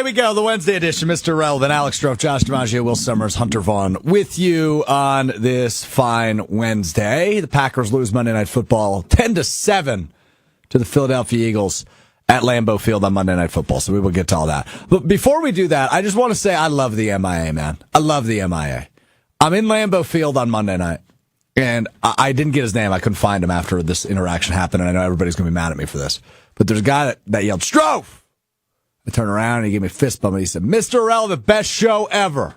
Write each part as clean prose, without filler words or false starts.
away we go. The Wednesday edition, Mr. Relevant, Alex Strouf, Josh DiMaggio, Will Sommers, Hunter Vaughn with you on this fine Wednesday. The Packers lose Monday Night Football 10-7 to the Philadelphia Eagles at Lambeau Field on Monday Night Football, so we will get to all that. But before we do that, I just want to say I love the MIA, man. I love the MIA. I'm in Lambeau Field on Monday night, and I didn't get his name. I couldn't find him after this interaction happened, and I know everybody's going to be mad at me for this. But there's a guy that yelled, Strouf! I turned around and he gave me a fist bump and he said, Mr. Relevant, best show ever.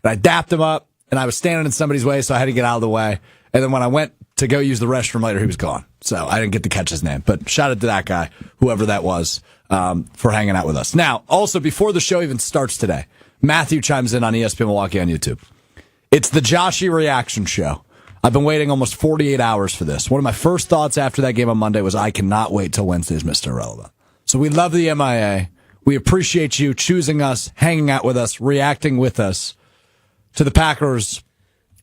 And I dapped him up and I was standing in somebody's way, so I had to get out of the way. And then when I went to go use the restroom later, he was gone. So I didn't get to catch his name. But shout out to that guy, whoever that was, for hanging out with us. Now, also, before the show even starts today, Matthew chimes in on ESPN Milwaukee on YouTube. It's the Joshy reaction show. I've been waiting almost 48 hours for this. One of my first thoughts after that game on Monday was I cannot wait till Wednesday's Mr. Relevant. So we love the MIA. We appreciate you choosing us, hanging out with us, reacting with us to the Packers'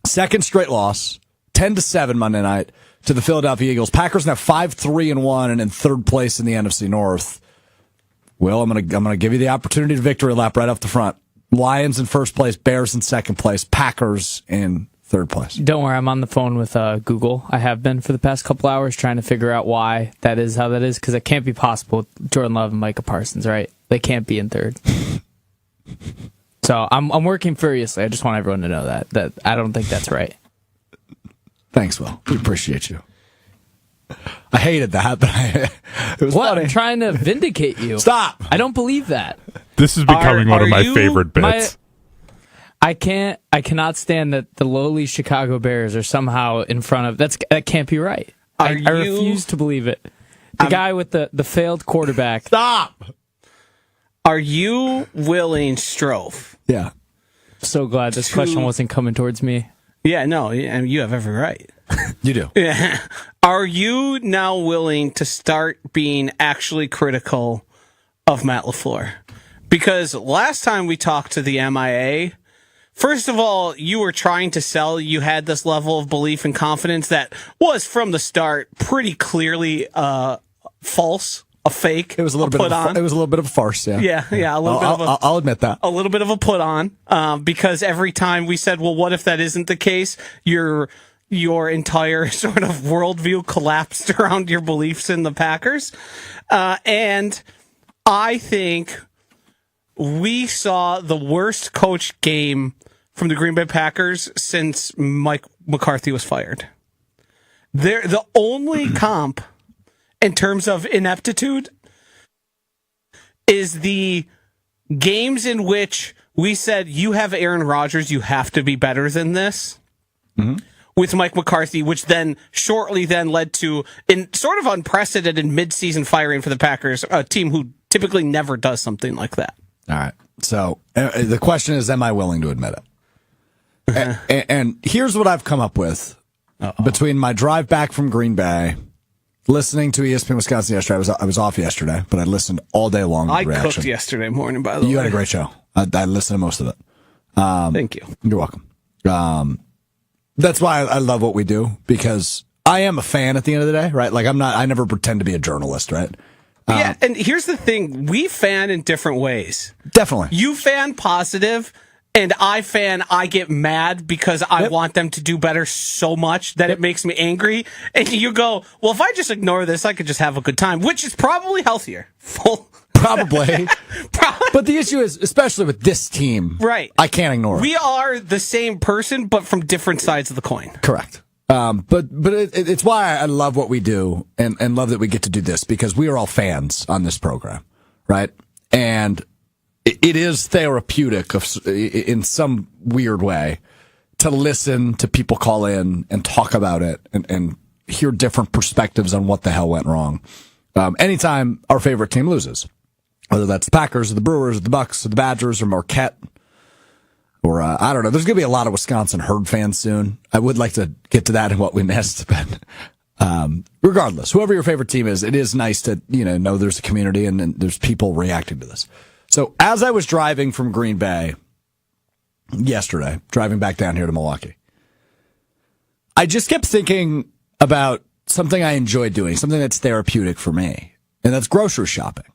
second straight loss, 10-7 Monday night to the Philadelphia Eagles. Packers now 5-3-1 and in third place in the NFC North. Well, I'm gonna give you the opportunity to victory lap right off the front. Lions in first place, Bears in second place, Packers in third place. Don't worry, I'm on the phone with Google. I have been for the past couple hours trying to figure out why that is how that is, because it can't be possible with Jordan Love and Micah Parsons, right? They can't be in third. So I'm working furiously. I just want everyone to know that I don't think that's right. Thanks, Will. We appreciate you. I hated that, but it was funny. I'm trying to vindicate you. Stop! I don't believe that. This is becoming one of my favorite bits. I cannot stand that the lowly Chicago Bears are somehow in front of that can't be right. I refuse to believe it. The guy with the failed quarterback. Stop! Are you willing, Strouf? Yeah. So glad this question wasn't coming towards me. Yeah, no, and you have every right. You do. Yeah. Are you now willing to start being actually critical of Matt LaFleur? Because last time we talked to the MIA, first of all, you were trying to sell. You had this level of belief and confidence that was from the start pretty clearly false, a fake. It was a little bit on. It was a little bit of a farce. Yeah, yeah. A little bit of a. I'll admit that. A little bit of a put on, because every time we said, "Well, what if that isn't the case?" Your entire sort of worldview collapsed around your beliefs in the Packers, and I think we saw the worst coach game from the Green Bay Packers since Mike McCarthy was fired. They're the only comp in terms of ineptitude is the games in which we said, you have Aaron Rodgers, you have to be better than this. Mm-hmm. With Mike McCarthy, which then shortly led to in sort of unprecedented midseason firing for the Packers, a team who typically never does something like that. All right. So the question is, am I willing to admit it? And here's what I've come up with. Between my drive back from Green Bay, listening to ESPN Wisconsin yesterday. I was off yesterday, but I listened all day long. I cooked yesterday morning, by the way. You had a great show. I listened to most of it. Thank you. You're welcome. That's why I love what we do, because I am a fan at the end of the day, right? Like I never pretend to be a journalist, right? Yeah, and here's the thing. We fan in different ways. Definitely. You fan positive, and I get mad because I want them to do better so much that it makes me angry. And you go, well, if I just ignore this, I could just have a good time, which is probably healthier. Probably. But the issue is, especially with this team, right? I can't ignore it. We are the same person, but from different sides of the coin. Correct. But it's why I love what we do and love that we get to do this, because we are all fans on this program, right? And it is therapeutic in some weird way to listen to people call in and talk about it and hear different perspectives on what the hell went wrong. Anytime our favorite team loses, whether that's the Packers or the Brewers or the Bucks or the Badgers or Marquette, or I don't know. There's going to be a lot of Wisconsin Herd fans soon. I would like to get to that and what we missed, but regardless, whoever your favorite team is, it is nice to know there's a community and there's people reacting to this. So as I was driving from Green Bay yesterday, driving back down here to Milwaukee, I just kept thinking about something I enjoy doing, something that's therapeutic for me, and that's grocery shopping.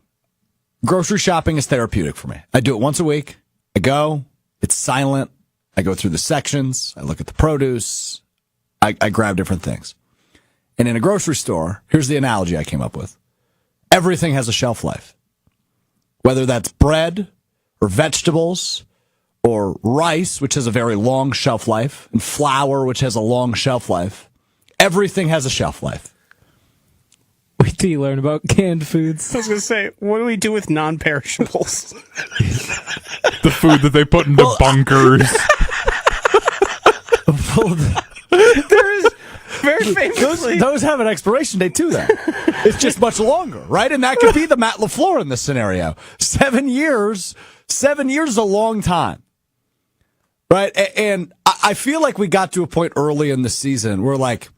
grocery shopping is therapeutic for me. I do it once a week. I go, it's silent. I go through the sections. I look at the produce. I grab different things. And in a grocery store, here's the analogy I came up with. Everything has a shelf life. Whether that's bread or vegetables or rice, which has a very long shelf life, and flour, which has a long shelf life. Everything has a shelf life. Wait till you learn about canned foods. I was going to say, what do we do with non-perishables? The food that they put into bunkers. There is very famously... Those have an expiration date too, then. It's just much longer, right? And that could be the Matt LaFleur in this scenario. 7 years. 7 years is a long time. Right? And I feel like we got to a point early in the season where, like,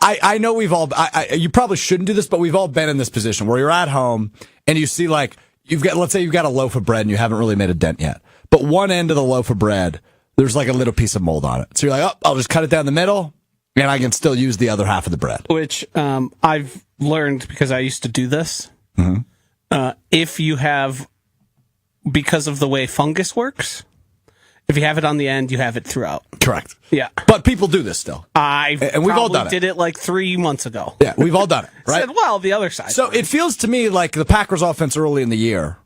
I know we've all, you probably shouldn't do this, but we've all been in this position where you're at home and you see, like, let's say you've got a loaf of bread and you haven't really made a dent yet. But one end of the loaf of bread, there's like a little piece of mold on it. So you're like, oh, I'll just cut it down the middle and I can still use the other half of the bread. Which I've learned because I used to do this. Mm-hmm. If you have, because of the way fungus works, if you have it on the end, you have it throughout. Correct. Yeah. But people do this still. And we've all done it. Did it like 3 months ago. Yeah, we've all done it, right? Said, well, the other side. So it feels to me like the Packers offense early in the year,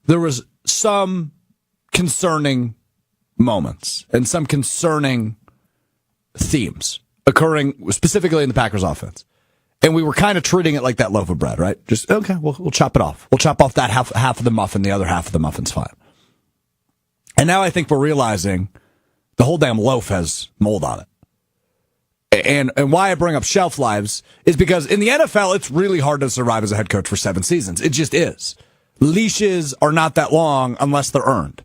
there was some concerning moments and some concerning themes occurring specifically in the Packers offense. And we were kind of treating it like that loaf of bread, right? Just, okay, we'll chop it off. We'll chop off that half of the muffin. The other half of the muffin's fine. And now I think we're realizing the whole damn loaf has mold on it. And why I bring up shelf lives is because in the NFL, it's really hard to survive as a head coach for 7 seasons. It just is. Leashes are not that long unless they're earned.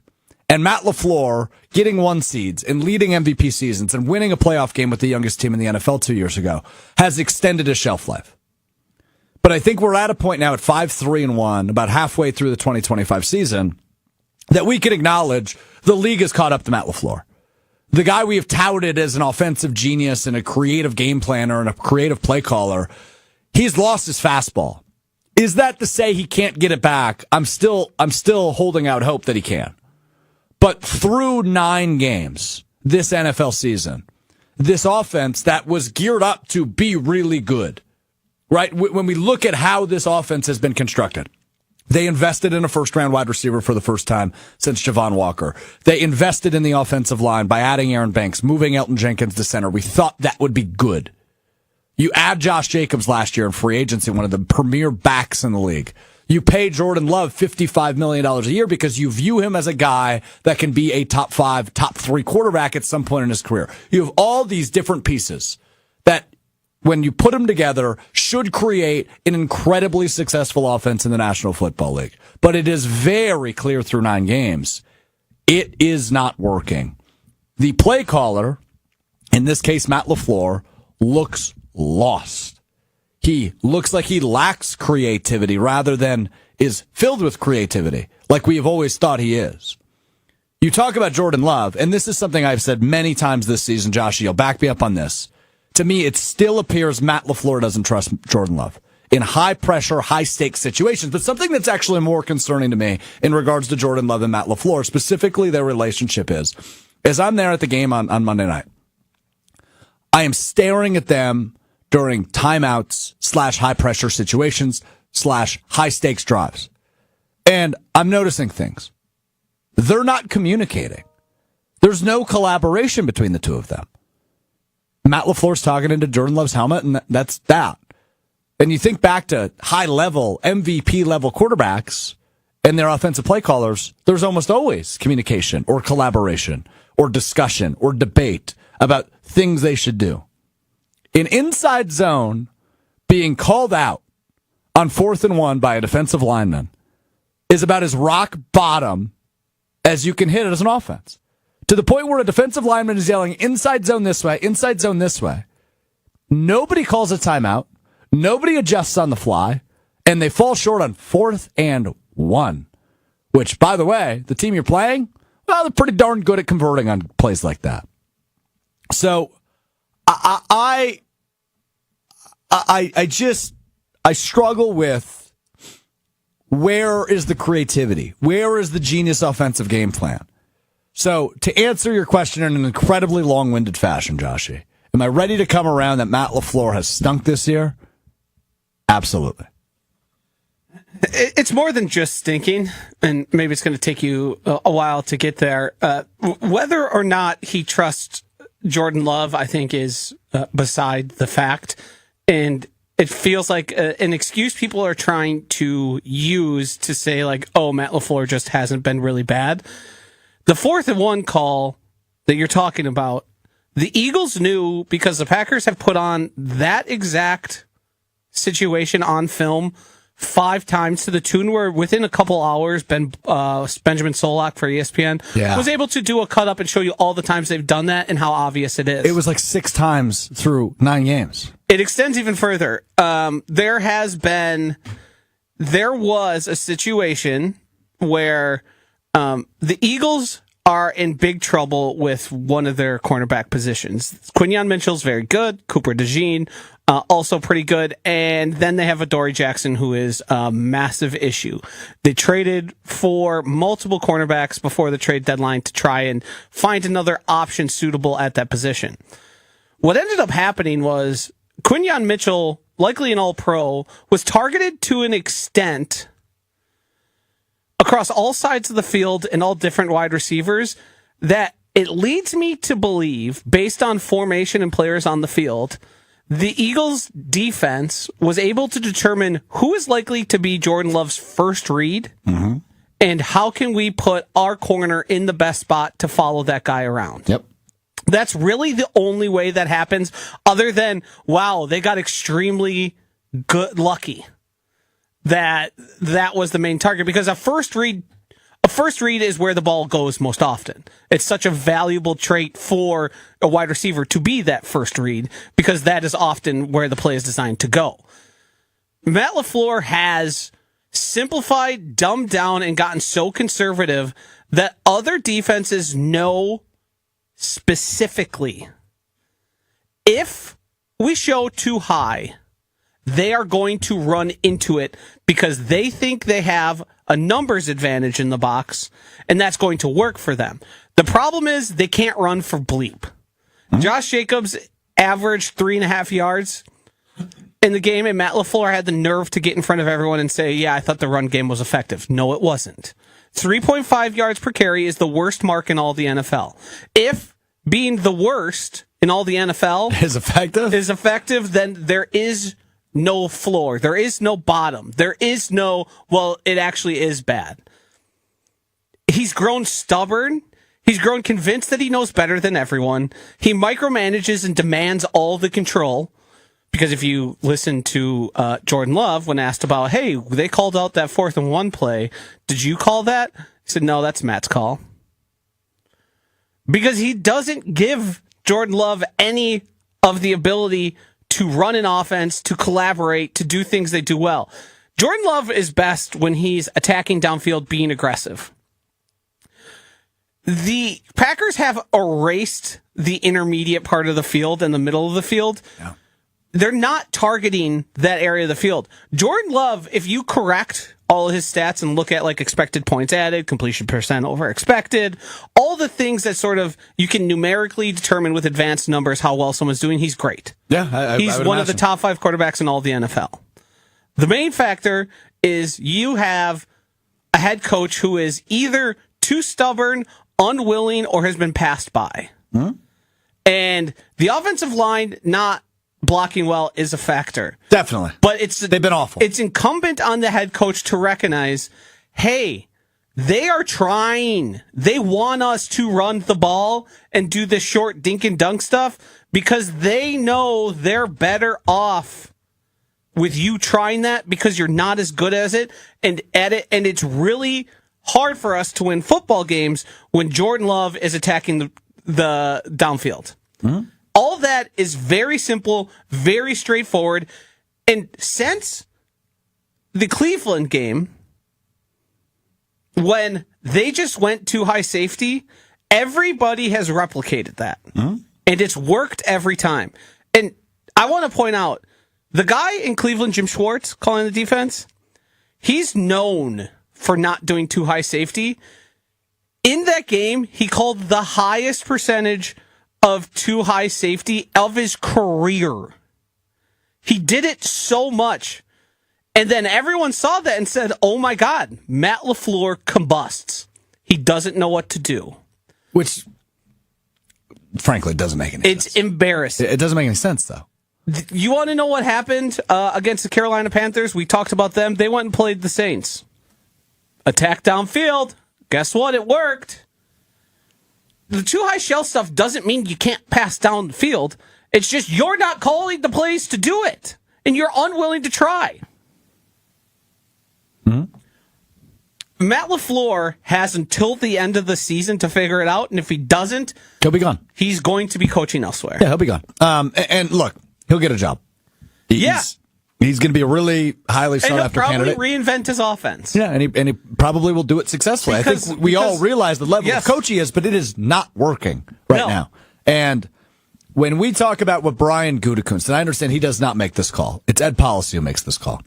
And Matt LaFleur getting 1 seeds and leading MVP seasons and winning a playoff game with the youngest team in the NFL 2 years ago has extended his shelf life. But I think we're at a point now at 5-3-1, about halfway through the 2025 season, that we can acknowledge the league has caught up to Matt LaFleur. The guy we have touted as an offensive genius and a creative game planner and a creative play caller, he's lost his fastball. Is that to say he can't get it back? I'm still holding out hope that he can. But through 9 games this NFL season, this offense that was geared up to be really good, right? When we look at how this offense has been constructed, they invested in a first-round wide receiver for the first time since Javon Walker. They invested in the offensive line by adding Aaron Banks, moving Elton Jenkins to center. We thought that would be good. You add Josh Jacobs last year in free agency, one of the premier backs in the league. You pay Jordan Love $55 million a year because you view him as a guy that can be a top 5, top 3 quarterback at some point in his career. You have all these different pieces that, when you put them together, should create an incredibly successful offense in the National Football League. But it is very clear through 9 games, it is not working. The play caller, in this case Matt LaFleur, looks lost. He looks like he lacks creativity rather than is filled with creativity, like we have always thought he is. You talk about Jordan Love, and this is something I've said many times this season, Josh, you'll back me up on this. To me, it still appears Matt LaFleur doesn't trust Jordan Love in high-pressure, high-stakes situations. But something that's actually more concerning to me in regards to Jordan Love and Matt LaFleur, specifically their relationship is I'm there at the game on Monday night. I am staring at them during timeouts / high-pressure situations / high-stakes drives. And I'm noticing things. They're not communicating. There's no collaboration between the two of them. Matt LaFleur's talking into Jordan Love's helmet, and that's that. And you think back to high-level, MVP-level quarterbacks and their offensive play callers, there's almost always communication or collaboration or discussion or debate about things they should do. An inside zone being called out on 4th and 1 by a defensive lineman is about as rock bottom as you can hit it as an offense. To the point where a defensive lineman is yelling, inside zone this way, inside zone this way. Nobody calls a timeout. Nobody adjusts on the fly. And they fall short on 4th and 1. Which, by the way, the team you're playing, well, they're pretty darn good at converting on plays like that. So, I struggle with where is the creativity? Where is the genius offensive game plan? So, to answer your question in an incredibly long-winded fashion, Joshy, am I ready to come around that Matt LaFleur has stunk this year? Absolutely. It's more than just stinking, and maybe it's going to take you a while to get there. Whether or not he trusts Jordan Love, I think, is beside the fact. And it feels like an excuse people are trying to use to say, like, oh, Matt LaFleur just hasn't been really bad. The 4th and 1 call that you're talking about, the Eagles knew because the Packers have put on that exact situation on film 5 times to the tune where within a couple hours, Benjamin Solak for ESPN was able to do a cut up and show you all the times they've done that and how obvious it is. It was like 6 times through 9 games. It extends even further. There was a situation where the Eagles are in big trouble with one of their cornerback positions. Quinyon Mitchell's very good. Cooper DeJean, also pretty good. And then they have Adoree Jackson, who is a massive issue. They traded for multiple cornerbacks before the trade deadline to try and find another option suitable at that position. What ended up happening was Quinyon Mitchell, likely an all-pro, was targeted to an extent across all sides of the field and all different wide receivers that it leads me to believe, based on formation and players on the field, the Eagles' defense was able to determine who is likely to be Jordan Love's first read and how can we put our corner in the best spot to follow that guy around. Yep. That's really the only way that happens, other than, wow, they got extremely lucky that was the main target, because a first read is where the ball goes most often. It's such a valuable trait for a wide receiver to be that first read, because that is often where the play is designed to go. Matt LaFleur has simplified, dumbed down, and gotten so conservative that other defenses know specifically, if we show too high, they are going to run into it because they think they have a numbers advantage in the box, and that's going to work for them. The problem is they can't run for bleep. Josh Jacobs averaged 3.5 yards in the game, and Matt LaFleur had the nerve to get in front of everyone and say, yeah, I thought the run game was effective. No, it wasn't. 3.5 yards per carry is the worst mark in all the NFL. If being the worst in all the NFL is effective, then there is no floor. There is no bottom. There is no, well, it actually is bad. He's grown stubborn. He's grown convinced that he knows better than everyone. He micromanages and demands all the control. Because if you listen to Jordan Love when asked about, hey, they called out that 4th and 1 play, did you call that? He said, no, that's Matt's call. Because he doesn't give Jordan Love any of the ability to run an offense, to collaborate, to do things they do well. Jordan Love is best when he's attacking downfield, being aggressive. The Packers have erased the intermediate part of the field and the middle of the field. Yeah. They're not targeting that area of the field. Jordan Love, if you correct all of his stats and look at like expected points added, completion percent over expected, all the things that sort of you can numerically determine with advanced numbers how well someone's doing, he's great. Yeah, he's one of the top 5 quarterbacks in all the NFL. The main factor is you have a head coach who is either too stubborn, unwilling, or has been passed by. And the offensive line not blocking well is a factor. Definitely. But they've been awful. It's incumbent on the head coach to recognize, hey, they are trying. They want us to run the ball and do the short dink and dunk stuff because they know they're better off with you trying that because you're not as good as it and at it. And it's really hard for us to win football games when Jordan Love is attacking the downfield. All that is very simple, very straightforward. And since the Cleveland game, when they just went too high safety, everybody has replicated that. And it's worked every time. And I want to point out, the guy in Cleveland, Jim Schwartz, calling the defense, he's known for not doing too high safety. In that game, he called the highest percentage of too high safety of his career. He did it so much. And then everyone saw that and said, oh my God, Matt LaFleur combusts. He doesn't know what to do. Which, frankly, doesn't make any sense. It's embarrassing. It doesn't make any sense, though. You want to know what happened against the Carolina Panthers? We talked about them. They went and played the Saints. Attack downfield. Guess what? It worked. The too high shell stuff doesn't mean you can't pass down the field. It's just you're not calling the plays to do it, and you're unwilling to try. Matt LaFleur has until the end of the season to figure it out, and if he doesn't, He'll be gone. he's going to be coaching elsewhere. Yeah, he'll be gone. And look, he'll get a job. He's going to be a really highly And sought he'll after probably candidate. reinvent his offense. Yeah, and he probably will do it successfully. I think we all realize the level of coach he is, but it is not working right now. And when we talk about what Brian Gutekunst, and I understand he does not make this call. It's Ed Policy who makes this call.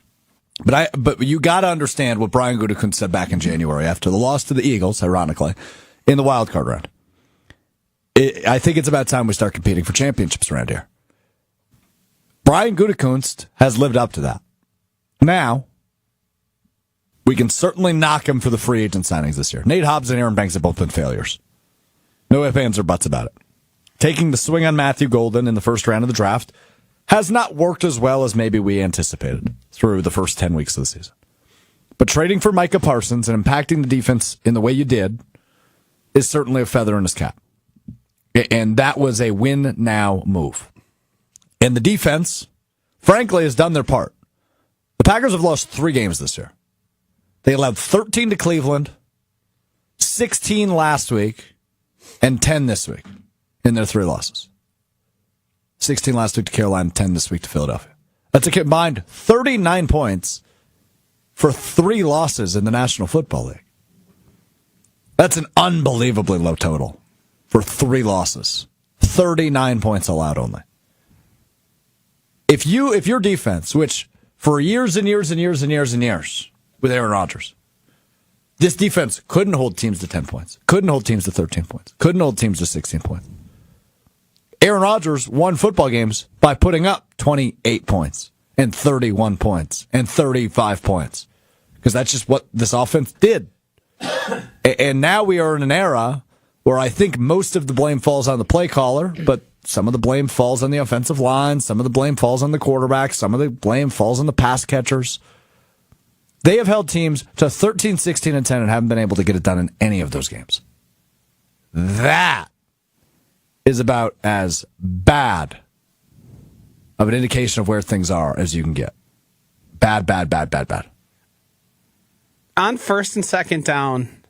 But you got to understand what Brian Gutekunst said back in January after the loss to the Eagles, ironically, in the wild card round. I think it's about time we start competing for championships around here. Brian Gutekunst has lived up to that. Now, we can certainly knock him for the free agent signings this year. Nate Hobbs and Aaron Banks have both been failures. No ifs, ands, or buts about it. Taking the swing on Matthew Golden in the first round of the draft has not worked as well as maybe we anticipated through the first 10 weeks of the season. But trading for Micah Parsons and impacting the defense in the way you did is certainly a feather in his cap. And that was a win-now move. And the defense, frankly, has done their part. The Packers have lost 3 games this year. They allowed 13 to Cleveland, 16 last week, and 10 this week in their 3 losses. 16 last week to Carolina, 10 this week to Philadelphia. That's a combined 39 points for 3 losses in the National Football League. That's an unbelievably low total for 3 losses. 39 points allowed only. If your defense, which for years and years and years and years and years with Aaron Rodgers, this defense couldn't hold teams to 10 points, couldn't hold teams to 13 points, couldn't hold teams to 16 points. Aaron Rodgers won football games by putting up 28 points and 31 points and 35 points because that's just what this offense did. And now we are in an era where I think most of the blame falls on the play caller, but some of the blame falls on the offensive line, some of the blame falls on the quarterback, some of the blame falls on the pass catchers. They have held teams to 13, 16, and 10 and haven't been able to get it done in any of those games. That is about as bad of an indication of where things are as you can get. Bad, bad, bad, bad, bad. On first and second down,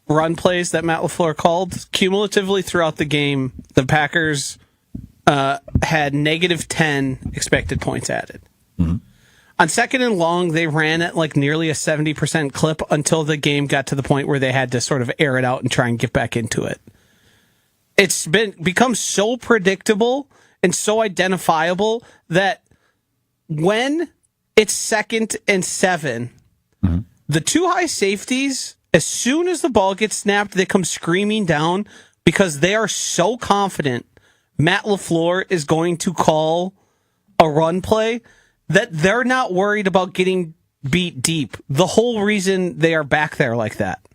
run plays that Matt LaFleur called, cumulatively throughout the game, the Packers had negative 10 expected points added. Mm-hmm. On second and long, they ran at like nearly a 70% clip until the game got to the point where they had to sort of air it out and try and get back into it. It's become so predictable and so identifiable that when it's 2nd and 7, mm-hmm. the 2 high safeties, as soon as the ball gets snapped, they come screaming down because they are so confident Matt LaFleur is going to call a run play that they're not worried about getting beat deep. The whole reason they are back there like that.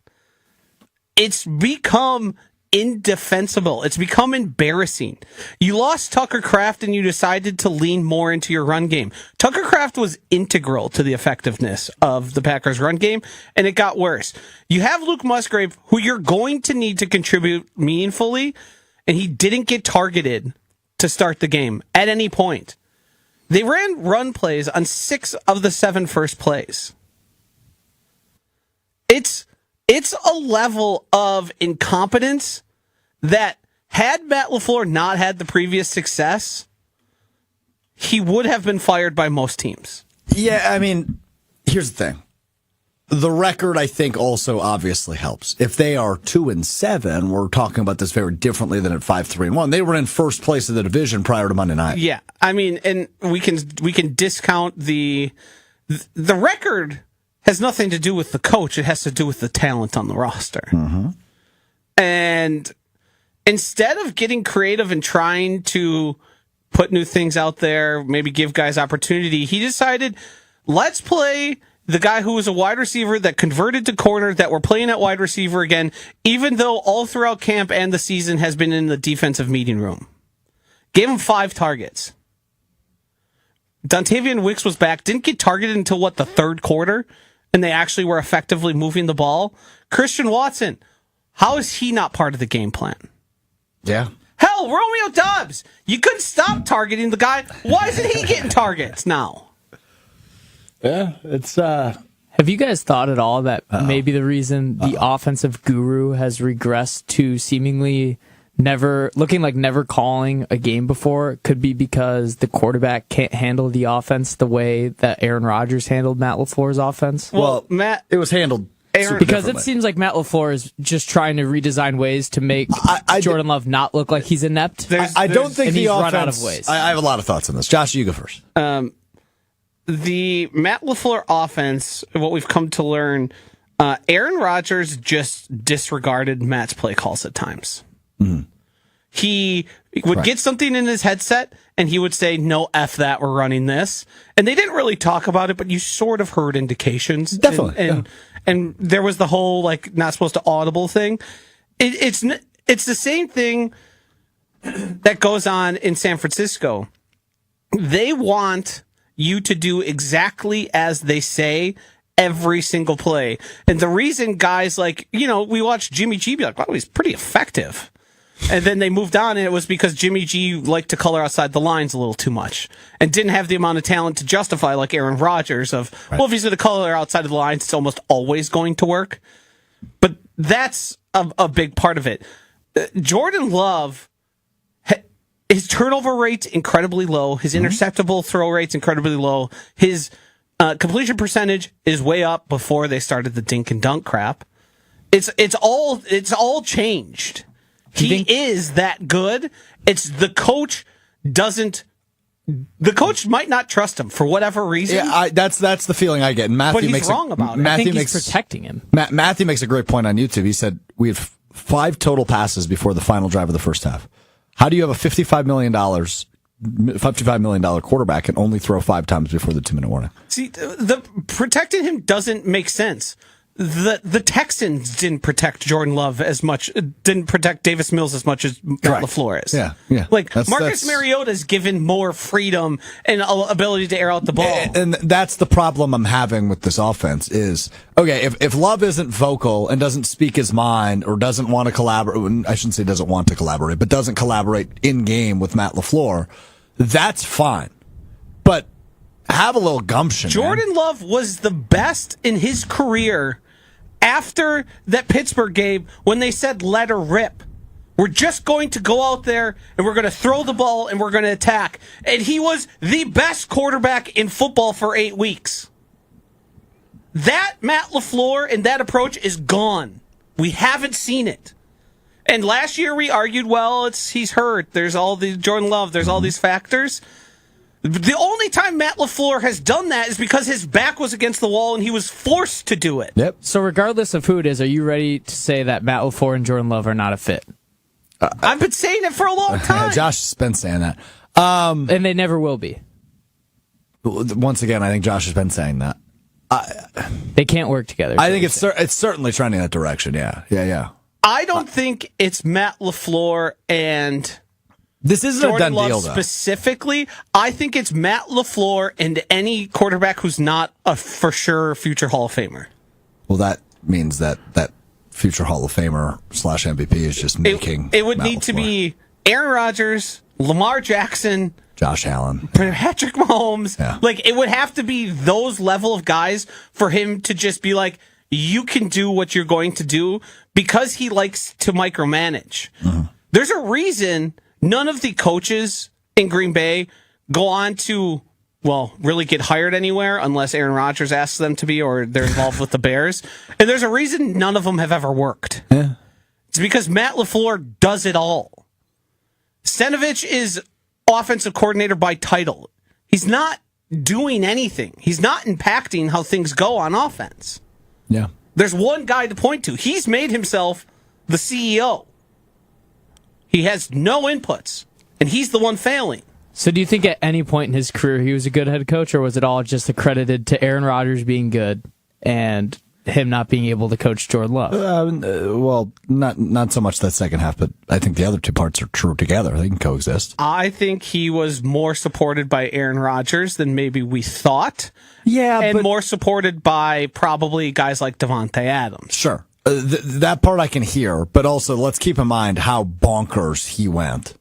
It's become indefensible. It's become embarrassing. You lost Tucker Kraft and you decided to lean more into your run game. Tucker Kraft was integral to the effectiveness of the Packers run game, and it got worse. You have Luke Musgrave, who you're going to need to contribute meaningfully, and he didn't get targeted to start the game at any point. They ran run plays on 6 of the 7 first plays. It's a level of incompetence that had Matt LaFleur not had the previous success, he would have been fired by most teams. Yeah, I mean, here's the thing. The record, I think, also obviously helps. If they are 2-7, we're talking about this very differently than at 5-3-1. They were in first place of the division prior to Monday night. Yeah, I mean, and we can discount the the record has nothing to do with the coach. It has to do with the talent on the roster. Mm-hmm. And instead of getting creative and trying to put new things out there, maybe give guys opportunity, he decided, let's play the guy who was a wide receiver that converted to corner, that we're playing at wide receiver again, even though all throughout camp and the season has been in the defensive meeting room. Gave him 5 targets. Dontavian Wicks was back, didn't get targeted until, the third quarter, and they actually were effectively moving the ball. Christian Watson, how is he not part of the game plan? Yeah. Hell, Romeo Doubs, you couldn't stop targeting the guy. Why isn't he getting targets now? Yeah, it's... Have you guys thought at all that maybe the reason the offensive guru has regressed to seemingly never calling a game before could be because the quarterback can't handle the offense the way that Aaron Rodgers handled Matt LaFleur's offense? Well, Matt, it was handled because it seems like Matt LaFleur is just trying to redesign ways to make Jordan Love not look like he's inept. I don't think the he's offense... run out of ways. I have a lot of thoughts on this. Josh, you go first. The Matt LaFleur offense, what we've come to learn, Aaron Rodgers just disregarded Matt's play calls at times. Mm-hmm. He would get something in his headset, and he would say, no, F that, we're running this. And they didn't really talk about it, but you sort of heard indications. Definitely. And there was the whole, not supposed to audible thing. It's the same thing that goes on in San Francisco. They want you to do exactly as they say every single play. And the reason guys we watched Jimmy G be like, wow, he's pretty effective. And then they moved on, and it was because Jimmy G liked to color outside the lines a little too much and didn't have the amount of talent to justify, like Aaron Rodgers, well, if he's going to color outside of the lines, it's almost always going to work. But that's a big part of it. Jordan Love, his turnover rate's incredibly low. His interceptable throw rate's incredibly low. His completion percentage is way up before they started the dink and dunk crap. It's all changed. He is that good. It's the coach might not trust him for whatever reason. Yeah, that's the feeling I get. And Matthew but he's wrong about it. I think he's protecting him. Matthew makes a great point on YouTube. He said we have 5 total passes before the final drive of the first half. How do you have a $55 million quarterback and only throw 5 times before the 2-minute warning? See, the protecting him doesn't make sense. The Texans didn't protect Jordan Love as much, didn't protect Davis Mills as much as Matt LaFleur is. Yeah. Marcus Mariota's given more freedom and ability to air out the ball. And that's the problem I'm having with this offense is, okay, if Love isn't vocal and doesn't speak his mind or doesn't want to collaborate, I shouldn't say doesn't want to collaborate, but doesn't collaborate in game with Matt LaFleur, that's fine. But have a little gumption. Jordan Love was the best in his career after that Pittsburgh game when they said let her rip. We're just going to go out there and we're going to throw the ball and we're going to attack. And he was the best quarterback in football for 8 weeks. That Matt LaFleur and that approach is gone. We haven't seen it. And last year we argued, he's hurt. There's all the Jordan Love. There's all these factors. The only time Matt LaFleur has done that is because his back was against the wall and he was forced to do it. Yep. So regardless of who it is, are you ready to say that Matt LaFleur and Jordan Love are not a fit? I've been saying it for a long time. Josh has been saying that. And they never will be. Once again, I think Josh has been saying that. They can't work together. I think it's certainly trending that direction, yeah. I don't think it's Matt LaFleur and this isn't Jordan a done Love deal, though. Specifically, I think it's Matt LaFleur and any quarterback who's not a for sure future Hall of Famer. Well, that means that future Hall of Famer / MVP is just making it would Matt need LaFleur. to be Aaron Rodgers, Lamar Jackson, Josh Allen, Patrick Mahomes. Yeah. It would have to be those level of guys for him to just be like, you can do what you're going to do, because he likes to micromanage. Mm-hmm. There's a reason none of the coaches in Green Bay go on to, really get hired anywhere unless Aaron Rodgers asks them to be or they're involved with the Bears. And there's a reason none of them have ever worked. Yeah. It's because Matt LaFleur does it all. Stenovich is offensive coordinator by title. He's not doing anything. He's not impacting how things go on offense. Yeah. There's one guy to point to. He's made himself the CEO. He has no inputs, and he's the one failing. So do you think at any point in his career he was a good head coach, or was it all just accredited to Aaron Rodgers being good and him not being able to coach Jordan Love? Well, not so much that second half, but I think the other two parts are true together. They can coexist. I think he was more supported by Aaron Rodgers than maybe we thought. Yeah, and more supported by probably guys like Devontae Adams. Sure. That part I can hear, but also let's keep in mind how bonkers he went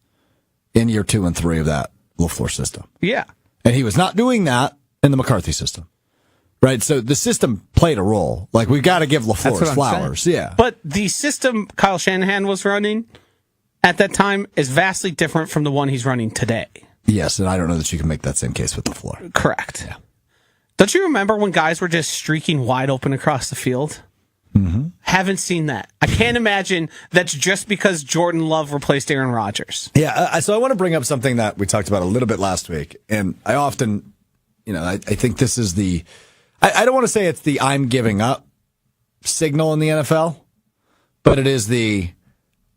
in year 2 and 3 of that LaFleur system. Yeah. And he was not doing that in the McCarthy system. Right? So the system played a role. Like, we've got to give LaFleur his flowers. Yeah. But the system Kyle Shanahan was running at that time is vastly different from the one he's running today. Yes, and I don't know that you can make that same case with LaFleur. Correct. Yeah. Don't you remember when guys were just streaking wide open across the field? Mm-hmm. Haven't seen that. I can't imagine that's just because Jordan Love replaced Aaron Rodgers. Yeah, so I want to bring up something that we talked about a little bit last week. And I often, I think this is the, I don't want to say it's the I'm giving up signal in the NFL, but it is the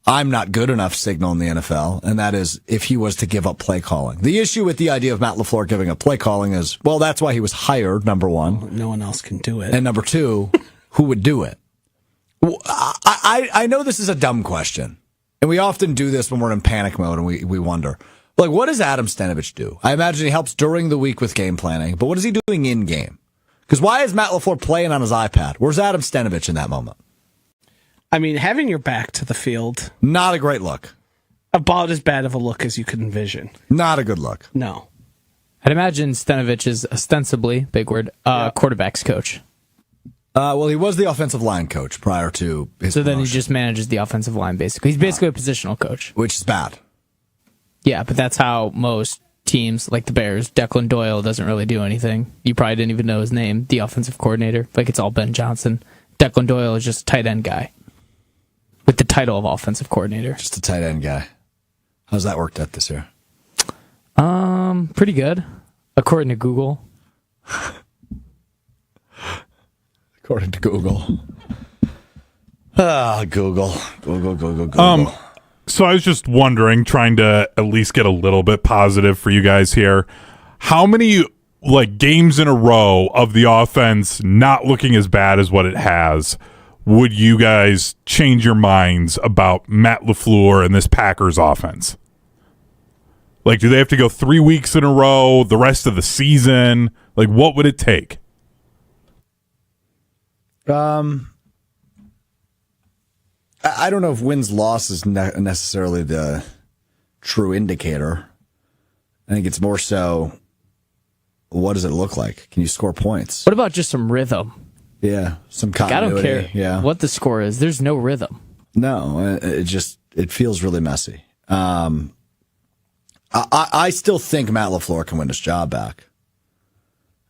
I'm not good enough signal in the NFL. And that is if he was to give up play calling. The issue with the idea of Matt LaFleur giving up play calling is, well, that's why he was hired, number one. No one else can do it. And number two, who would do it? I know this is a dumb question, and we often do this when we're in panic mode and we wonder, like, what does Adam Stenavich do? I imagine he helps during the week with game planning, but what is he doing in game? Because why is Matt LaFleur playing on his iPad? Where's Adam Stenavich in that moment? I mean, having your back to the field. Not a great look. About as bad of a look as you could envision. Not a good look. No. I'd imagine Stenavich is ostensibly, big word, quarterback's coach. Well, he was the offensive line coach prior to his So then he promotion, just manages the offensive line, basically. He's basically a positional coach. which is bad. Yeah, but that's how most teams, like the Bears, Declan Doyle doesn't really do anything. You probably didn't even know his name, the offensive coordinator. Like, it's all Ben Johnson. Declan Doyle is just a tight end guy with the title of offensive coordinator. Just a tight end guy. How's that worked out this year? Pretty good, according to Google. According to Google. Google. So I was just wondering, trying to at least get a little bit positive for you guys here. How many games in a row of the offense not looking as bad as what it has would you guys change your minds about Matt LaFleur and this Packers offense? Like, do they have to go 3 weeks in a row, the rest of the season? Like, what would it take? I don't know if wins-loss is necessarily the true indicator. I think it's more so, what does it look like? Can you score points? What about just some rhythm? Yeah, some I continuity. don't care what the score is. There's no rhythm. No, it feels really messy. I still think Matt LaFleur can win his job back.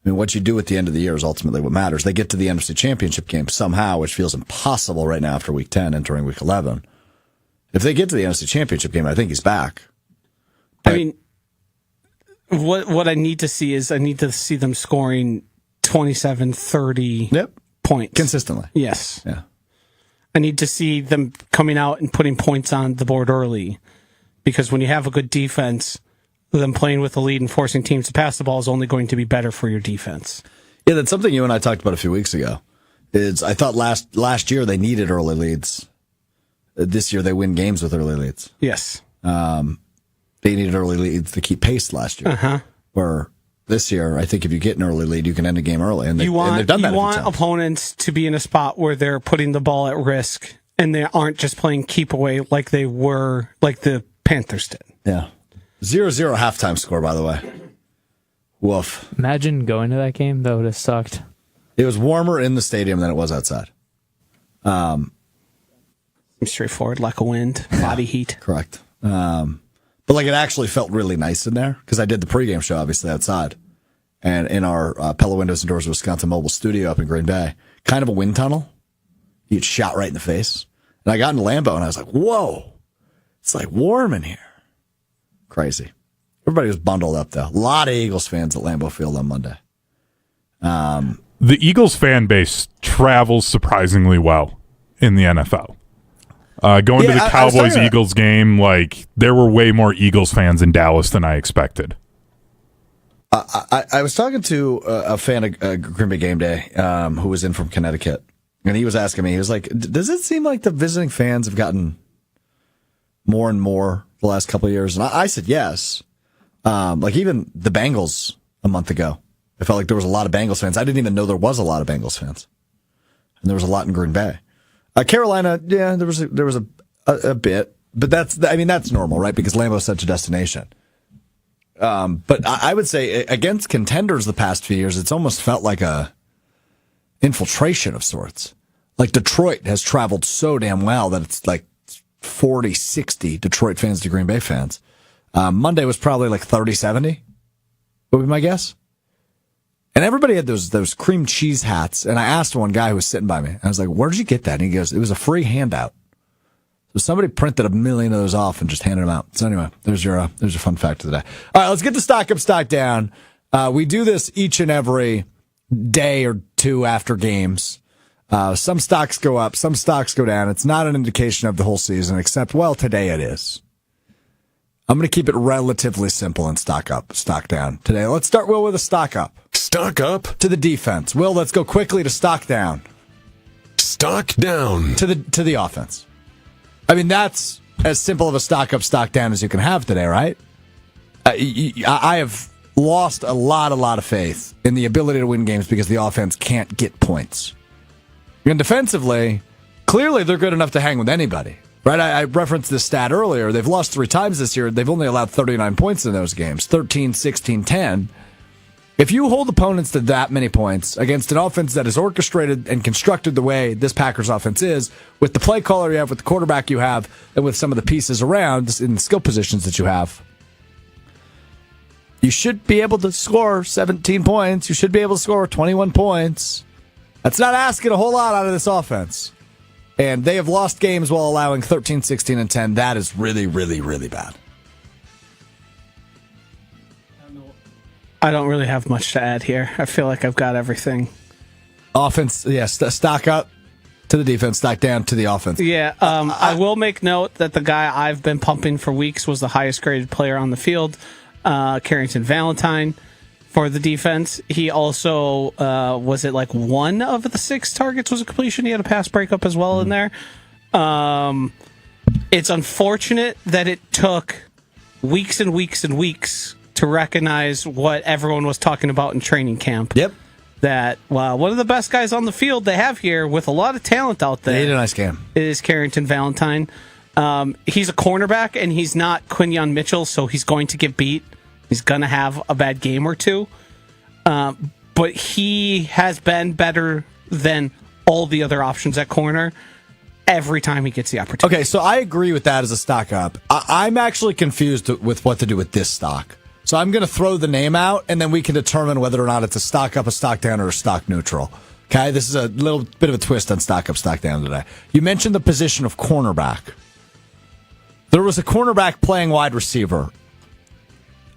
I mean, what you do at the end of the year is ultimately what matters. They get to the NFC Championship game somehow, which feels impossible right now after Week 10 entering Week 11. If they get to the NFC Championship game, I think he's back. I mean, what I need to see is I need to see them scoring 27, 30 points. Consistently. Yes. Yeah. I need to see them coming out and putting points on the board early. Because when you have a good defense, them playing with the lead and forcing teams to pass the ball is only going to be better for your defense. Yeah, that's something you and I talked about a few weeks ago. I thought last year they needed early leads. This year they win games with early leads. Yes. They needed early leads to keep pace last year. Uh-huh. Where this year, I think if you get an early lead, you can end a game early. And they've done that. You want opponents to be in a spot where they're putting the ball at risk and they aren't just playing keep away like they were, like the Panthers did. Yeah. 0-0 halftime score, by the way. Woof. Imagine going to that game. That would have sucked. It was warmer in the stadium than it was outside. Straightforward, lack of wind, body heat. Correct. But it actually felt really nice in there because I did the pregame show, obviously, outside. And in our Pella Windows and Doors Wisconsin mobile studio up in Green Bay, kind of a wind tunnel. You get shot right in the face. And I got in Lambeau and I was like, whoa, it's warm in here. Crazy. Everybody was bundled up, though. A lot of Eagles fans at Lambeau Field on Monday. The Eagles fan base travels surprisingly well in the NFL. Going to the Cowboys-Eagles game, like, there were way more Eagles fans in Dallas than I expected. I was talking to a fan of Green Bay Game Day who was in from Connecticut, and he was asking me, he was like, does it seem like the visiting fans have gotten more and more the last couple of years? And I said yes. Like even the Bengals a month ago, I felt like there was a lot of Bengals fans. I didn't even know there was a lot of Bengals fans. And there was a lot in Green Bay. Carolina, yeah, there was a bit, but that's normal, right? Because Lambeau's such a destination. But I would say against contenders the past few years, it's almost felt like a infiltration of sorts. Like Detroit has traveled so damn well that it's like 40, 60 Detroit fans to Green Bay fans. Monday was probably like 30, 70, would be my guess. And everybody had those cream cheese hats. And I asked one guy who was sitting by me, I was like, where did you get that? And he goes, it was a free handout. So somebody printed 1 million of those off and just handed them out. So anyway, there's your fun fact of the day. All right, let's get the stock up, stock down. We do this each and every day or two after games. Some stocks go up, some stocks go down. It's not an indication of the whole season, except, well, today it is. I'm going to keep it relatively simple and stock up, stock down today. Let's start, Will, with a stock up. Stock up. To the defense. Will, let's go quickly to stock down. Stock down. To the offense. I mean, that's as simple of a stock up, stock down as you can have today, right? I have lost a lot of faith in the ability to win games because the offense can't get points. And defensively, clearly they're good enough to hang with anybody, right? I referenced this stat earlier. They've lost 3 times this year. They've only allowed 39 points in those games, 13, 16, 10. If you hold opponents to that many points against an offense that is orchestrated and constructed the way this Packers offense is, with the play caller you have, with the quarterback you have, and with some of the pieces around in the skill positions that you have, you should be able to score 17 points. You should be able to score 21 points. That's not asking a whole lot out of this offense. And they have lost games while allowing 13, 16, and 10. That is really, really, really bad. I don't really have much to add here. I feel like I've got everything. Offense, yes, stock up to the defense, stock down to the offense. Yeah, I will make note that the guy I've been pumping for weeks was the highest graded player on the field, Carrington Valentine, for the defense. He also, was it like 1 of the 6 targets was a completion? He had a pass breakup as well in there. It's unfortunate that it took weeks and weeks and weeks to recognize what everyone was talking about in training camp. Yep. That, well, one of the best guys on the field they have here with a lot of talent out there. He had a nice game. Is Carrington Valentine. He's a cornerback, and he's not Quinyon Mitchell, so he's going to get beat. He's going to have a bad game or two. But he has been better than all the other options at corner every time he gets the opportunity. Okay, so I agree with that as a stock up. I'm actually confused with what to do with this stock. So I'm going to throw the name out, and then we can determine whether or not it's a stock up, a stock down, or a stock neutral. Okay, this is a little bit of a twist on stock up, stock down today. You mentioned the position of cornerback. There was a cornerback playing wide receiver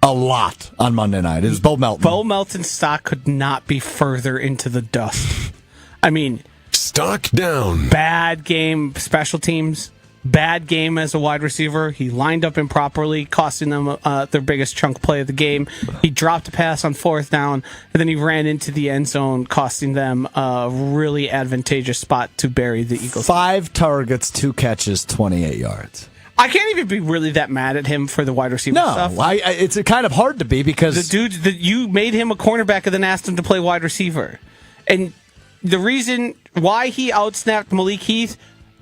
a lot on Monday night. It was Bo Melton. Bo Melton's stock could not be further into the dust. I mean, stock down. Bad game, special teams. Bad game as a wide receiver. He lined up improperly, costing them their biggest chunk play of the game. He dropped a pass on 4th down, and then he ran into the end zone, costing them a really advantageous spot to bury the Eagles. 5 targets, 2 catches, 28 yards. I can't even be really that mad at him for the wide receiver stuff. No, it's kind of hard to be because the dude that you made him a cornerback and then asked him to play wide receiver, and the reason why he outsnapped Malik Heath,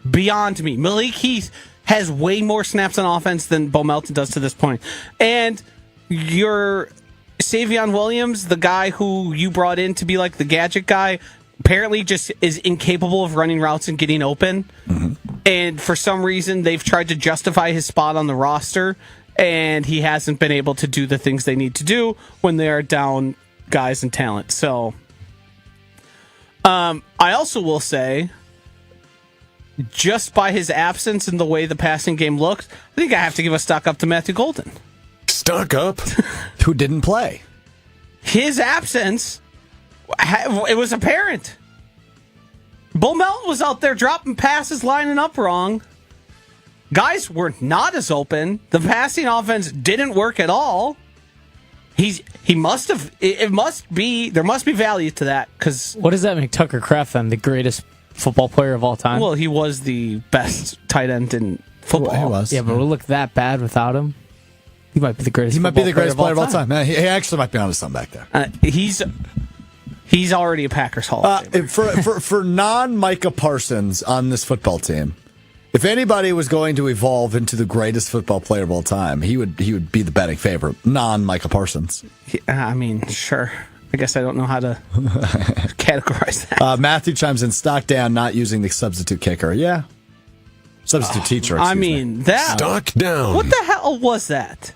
beyond me. Malik Heath has way more snaps on offense than Bo Melton does to this point. And your Savion Williams, the guy who you brought in to be like the gadget guy, apparently just is incapable of running routes and getting open. Mm-hmm. And for some reason, they've tried to justify his spot on the roster, and he hasn't been able to do the things they need to do when they are down guys and talent. So, I also will say, just by his absence and the way the passing game looked, I think I have to give a stock up to Matthew Golden. Stock up. Who didn't play? His absence, it was apparent. Bull Melton was out there dropping passes, lining up wrong. Guys were not as open. The passing offense didn't work at all. He must have. There must be value to that because. What does that make Tucker Kraft then the greatest football player of all time? Well, he was the best tight end in football. He was. Yeah, but we'll look that bad without him. He might be the greatest. He might be the greatest player of all time. time. He actually might be onto something back there. He's already a Packers Hall of Famer. For non-Micah Parsons on this football team, if anybody was going to evolve into the greatest football player of all time, he would be the betting favorite. Non-Micah Parsons. I mean, sure. I guess I don't know how to categorize that. Matthew chimes in, stock down, not using the substitute kicker. Yeah. Substitute teacher. I mean, that. Stock down. What the hell was that?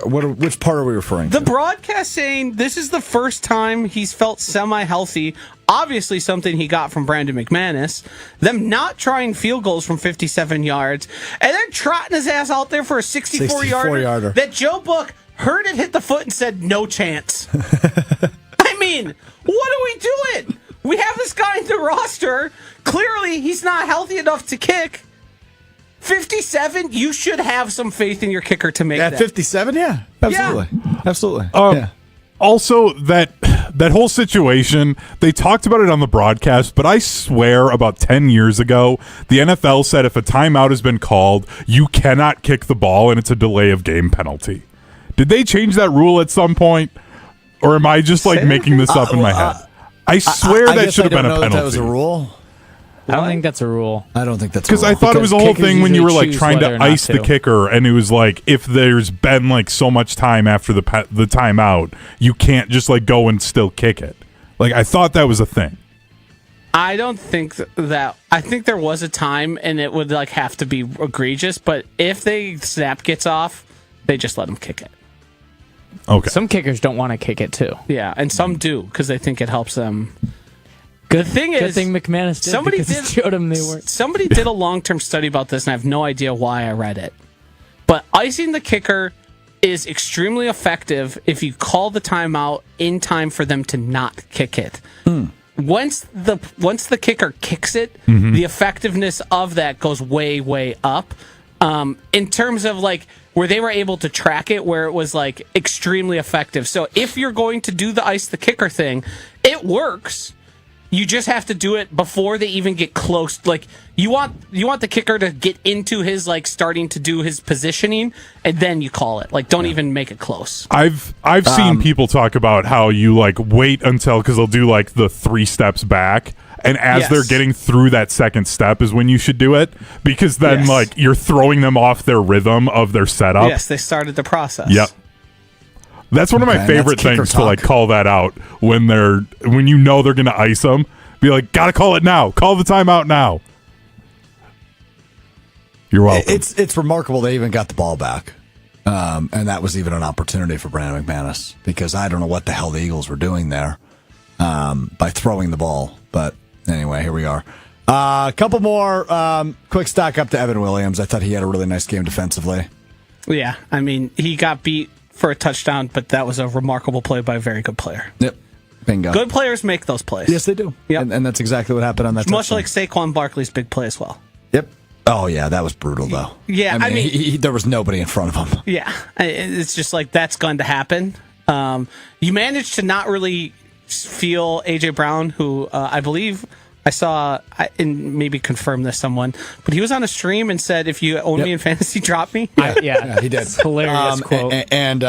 Which part are we referring to? The broadcast saying this is the first time he's felt semi-healthy. Obviously something he got from Brandon McManus. Them not trying field goals from 57 yards. And then trotting his ass out there for a 64-yarder. That Joe Buck heard it hit the foot and said, no chance. I mean, what are we doing? We have this guy in the roster. Clearly, he's not healthy enough to kick. 57, you should have some faith in your kicker to make that. At 57, yeah. Absolutely. Yeah. Absolutely. Yeah. Also, that whole situation, they talked about it on the broadcast, but I swear about 10 years ago, the NFL said if a timeout has been called, you cannot kick the ball and it's a delay of game penalty. Did they change that rule at some point? Or am I just making this up in my head? I swear that should have been a penalty. That was a rule. I don't think that's a rule. I don't think that's because I thought it was a whole thing when you were trying to ice the to. kicker, and it was like if there's been so much time after the timeout, you can't just go and still kick it. I thought that was a thing. I don't think that. I think there was a time, and it would have to be egregious. But if the snap gets off, they just let them kick it. Okay. Some kickers don't want to kick it too. Yeah, and some do because they think it helps them. Good thing McManus did showed him they weren't. Somebody did a long-term study about this, and I have no idea why I read it. But icing the kicker is extremely effective if you call the timeout in time for them to not kick it. Once the kicker kicks it, the effectiveness of that goes way, way up. In terms of where they were able to track it, where it was extremely effective. So if you're going to do the ice the kicker thing, it works. You just have to do it before they even get close. You want the kicker to get into his starting to do his positioning, and then you call it. Don't even make it close. I've seen people talk about how you wait until because they'll do the 3 steps back, and as they're getting through that second step is when you should do it because then you're throwing them off their rhythm of their setup. Yes, they started the process. Yep. That's one of my favorite things to call that out when you know they're going to ice them. Be gotta call it now. Call the timeout now. You're welcome. It's remarkable they even got the ball back, and that was even an opportunity for Brandon McManus because I don't know what the hell the Eagles were doing there by throwing the ball. But anyway, here we are. A couple more quick stock up to Evan Williams. I thought he had a really nice game defensively. Yeah, I mean he got beat for a touchdown, but that was a remarkable play by a very good player. Yep. Bingo. Good players make those plays. Yes, they do. Yep. And that's exactly what happened on that Much touchdown. like Saquon Barkley's big play as well. Yep. Oh, yeah, that was brutal, though. Yeah, I mean there was nobody in front of him. Yeah, it's just that's going to happen. You managed to not really feel A.J. Brown, who I believe I saw, and maybe confirm this someone, but he was on a stream and said, if you own me in fantasy, drop me. Yeah, he did. Hilarious quote. And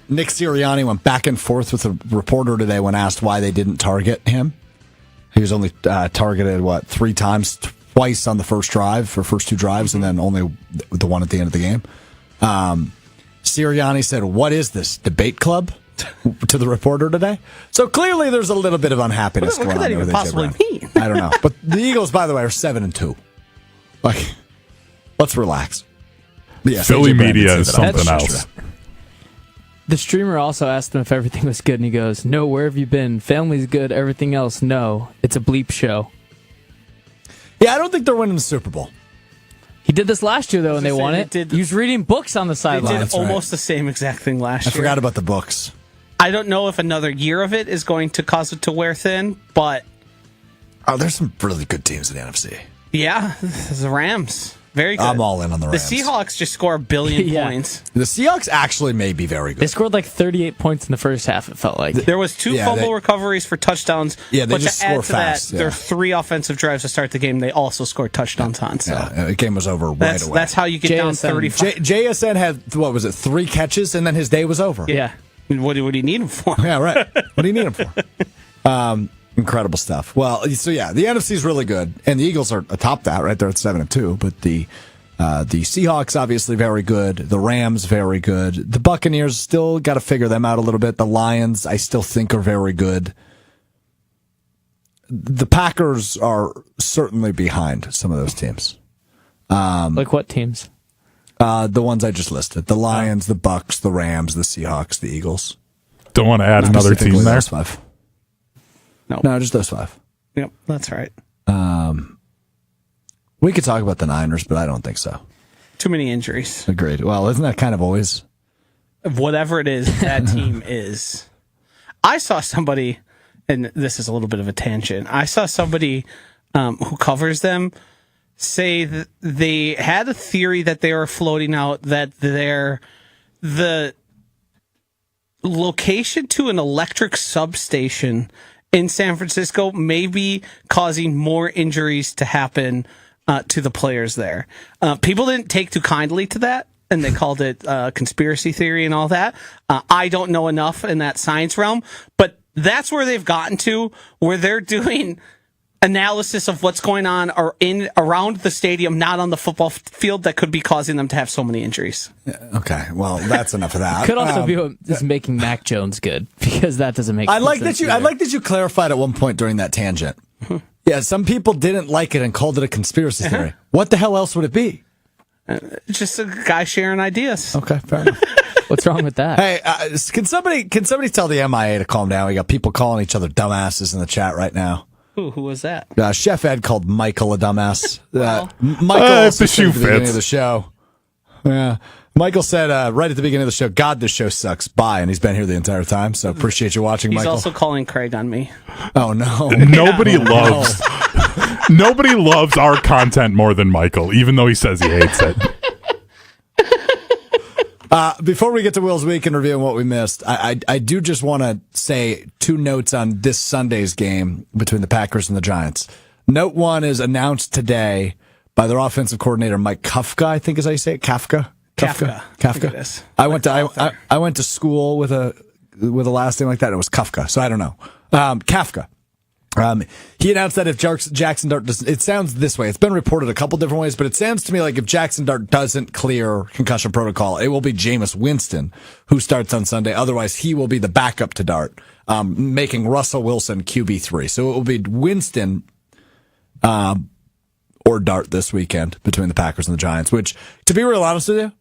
Nick Sirianni went back and forth with a reporter today when asked why they didn't target him. He was only targeted, 3 times, twice on the first drive, or first 2 drives, and then only the one at the end of the game. Sirianni said, what is this, debate club? To the reporter today. So clearly there's a little bit of unhappiness what going could on that even with possibly mean? I don't know. But the Eagles, by the way, are 7-2. Let's relax. Yes, Philly AJ Brown media did is say that on something yesterday. else. The streamer also asked him if everything was good, and he goes, "No, where have you been? Family's good, everything else, no. It's a bleep show." Yeah, I don't think they're winning the Super Bowl. He did this last year, though, and they won it. He was reading books on the They sideline. did almost the same exact thing last I year. forgot about the books. I don't know if another year of it is going to cause it to wear thin, but Oh, there's some really good teams in the NFC. yeah, the Rams. Very good. I'm all in on the Rams. The Seahawks just score a billion Yeah. points. The Seahawks actually may be very They good. scored like 38 points in the first half, it felt like. There was 2 Yeah, fumble they- recoveries for touchdowns. Yeah, they but just to add score to fast, that, yeah. there are 3 offensive drives to start the game. They also scored touchdowns on. So Yeah, the game was over right that's away. that's how you get down JSN. 35. JSN had, what was it, 3 catches, and then his day was over. Yeah. What do you need him for? Yeah, right. What do you need him for? Incredible stuff. Well, so yeah, the NFC is really good, and the Eagles are atop that, right? They're at 7-2, but the Seahawks obviously very good. The Rams very good. The Buccaneers still got to figure them out a little bit. The Lions, I still think, are very good. The Packers are certainly behind some of those teams. Like what teams? The ones I just listed: the Lions, the Bucks, the Rams, the Seahawks, the Eagles. Don't want to add another team Specifically there. Those 5. No. No, just those 5. Yep, that's right. We could talk about the Niners, but I don't think so. Too many injuries. Agreed. Well, isn't that kind of always? Whatever it is that team is. I saw somebody, and this is a little bit of a tangent. I saw somebody who covers them say that they had a theory that they were floating out that the location to an electric substation in San Francisco may be causing more injuries to happen to the players there. People didn't take too kindly to that, and they called it conspiracy theory and all that. I don't know enough in that science realm, but that's where they've gotten to, where they're doing analysis of what's going on or in around the stadium, not on the football field, that could be causing them to have so many injuries. Okay, well, that's enough of that. Could also be what is making Mac Jones good, because that doesn't make I like sense that you. I like that you clarified at one point during that tangent. Yeah, some people didn't like it and called it a conspiracy theory. What the hell else would it be? It's just a guy sharing ideas. Okay, fair enough. What's wrong with that? Hey, can somebody tell the MIA to calm down? We got people calling each other dumbasses in the chat right now. Who was that? Chef Ed called Michael a dumbass. Well. Michael If also the said shoe at the beginning fits. of the show. Yeah, Michael said right at the beginning of the show, "God, this show sucks." Bye, and he's been here the entire time. So appreciate you watching, He's Michael. also calling Craig on me. Oh no, Nobody loves nobody loves our content more than Michael, even though he says he hates it. Before we get to Will's Week and review what we missed, I do just want to say 2 notes on this Sunday's game between the Packers and the Giants. Note 1 is announced today by their offensive coordinator, Mike Kafka, I think is how you say it. Kafka. Kafka. I think it is. I went to school with a last name like that. It was Kafka, so I don't know. Kafka. He announced that if Jackson Dart doesn't, it sounds this way. It's been reported a couple different ways, but it sounds to me like if Jackson Dart doesn't clear concussion protocol, it will be Jameis Winston who starts on Sunday. Otherwise, he will be the backup to Dart, making Russell Wilson QB3. So it will be Winston, or Dart this weekend between the Packers and the Giants, which, to be real honest with you,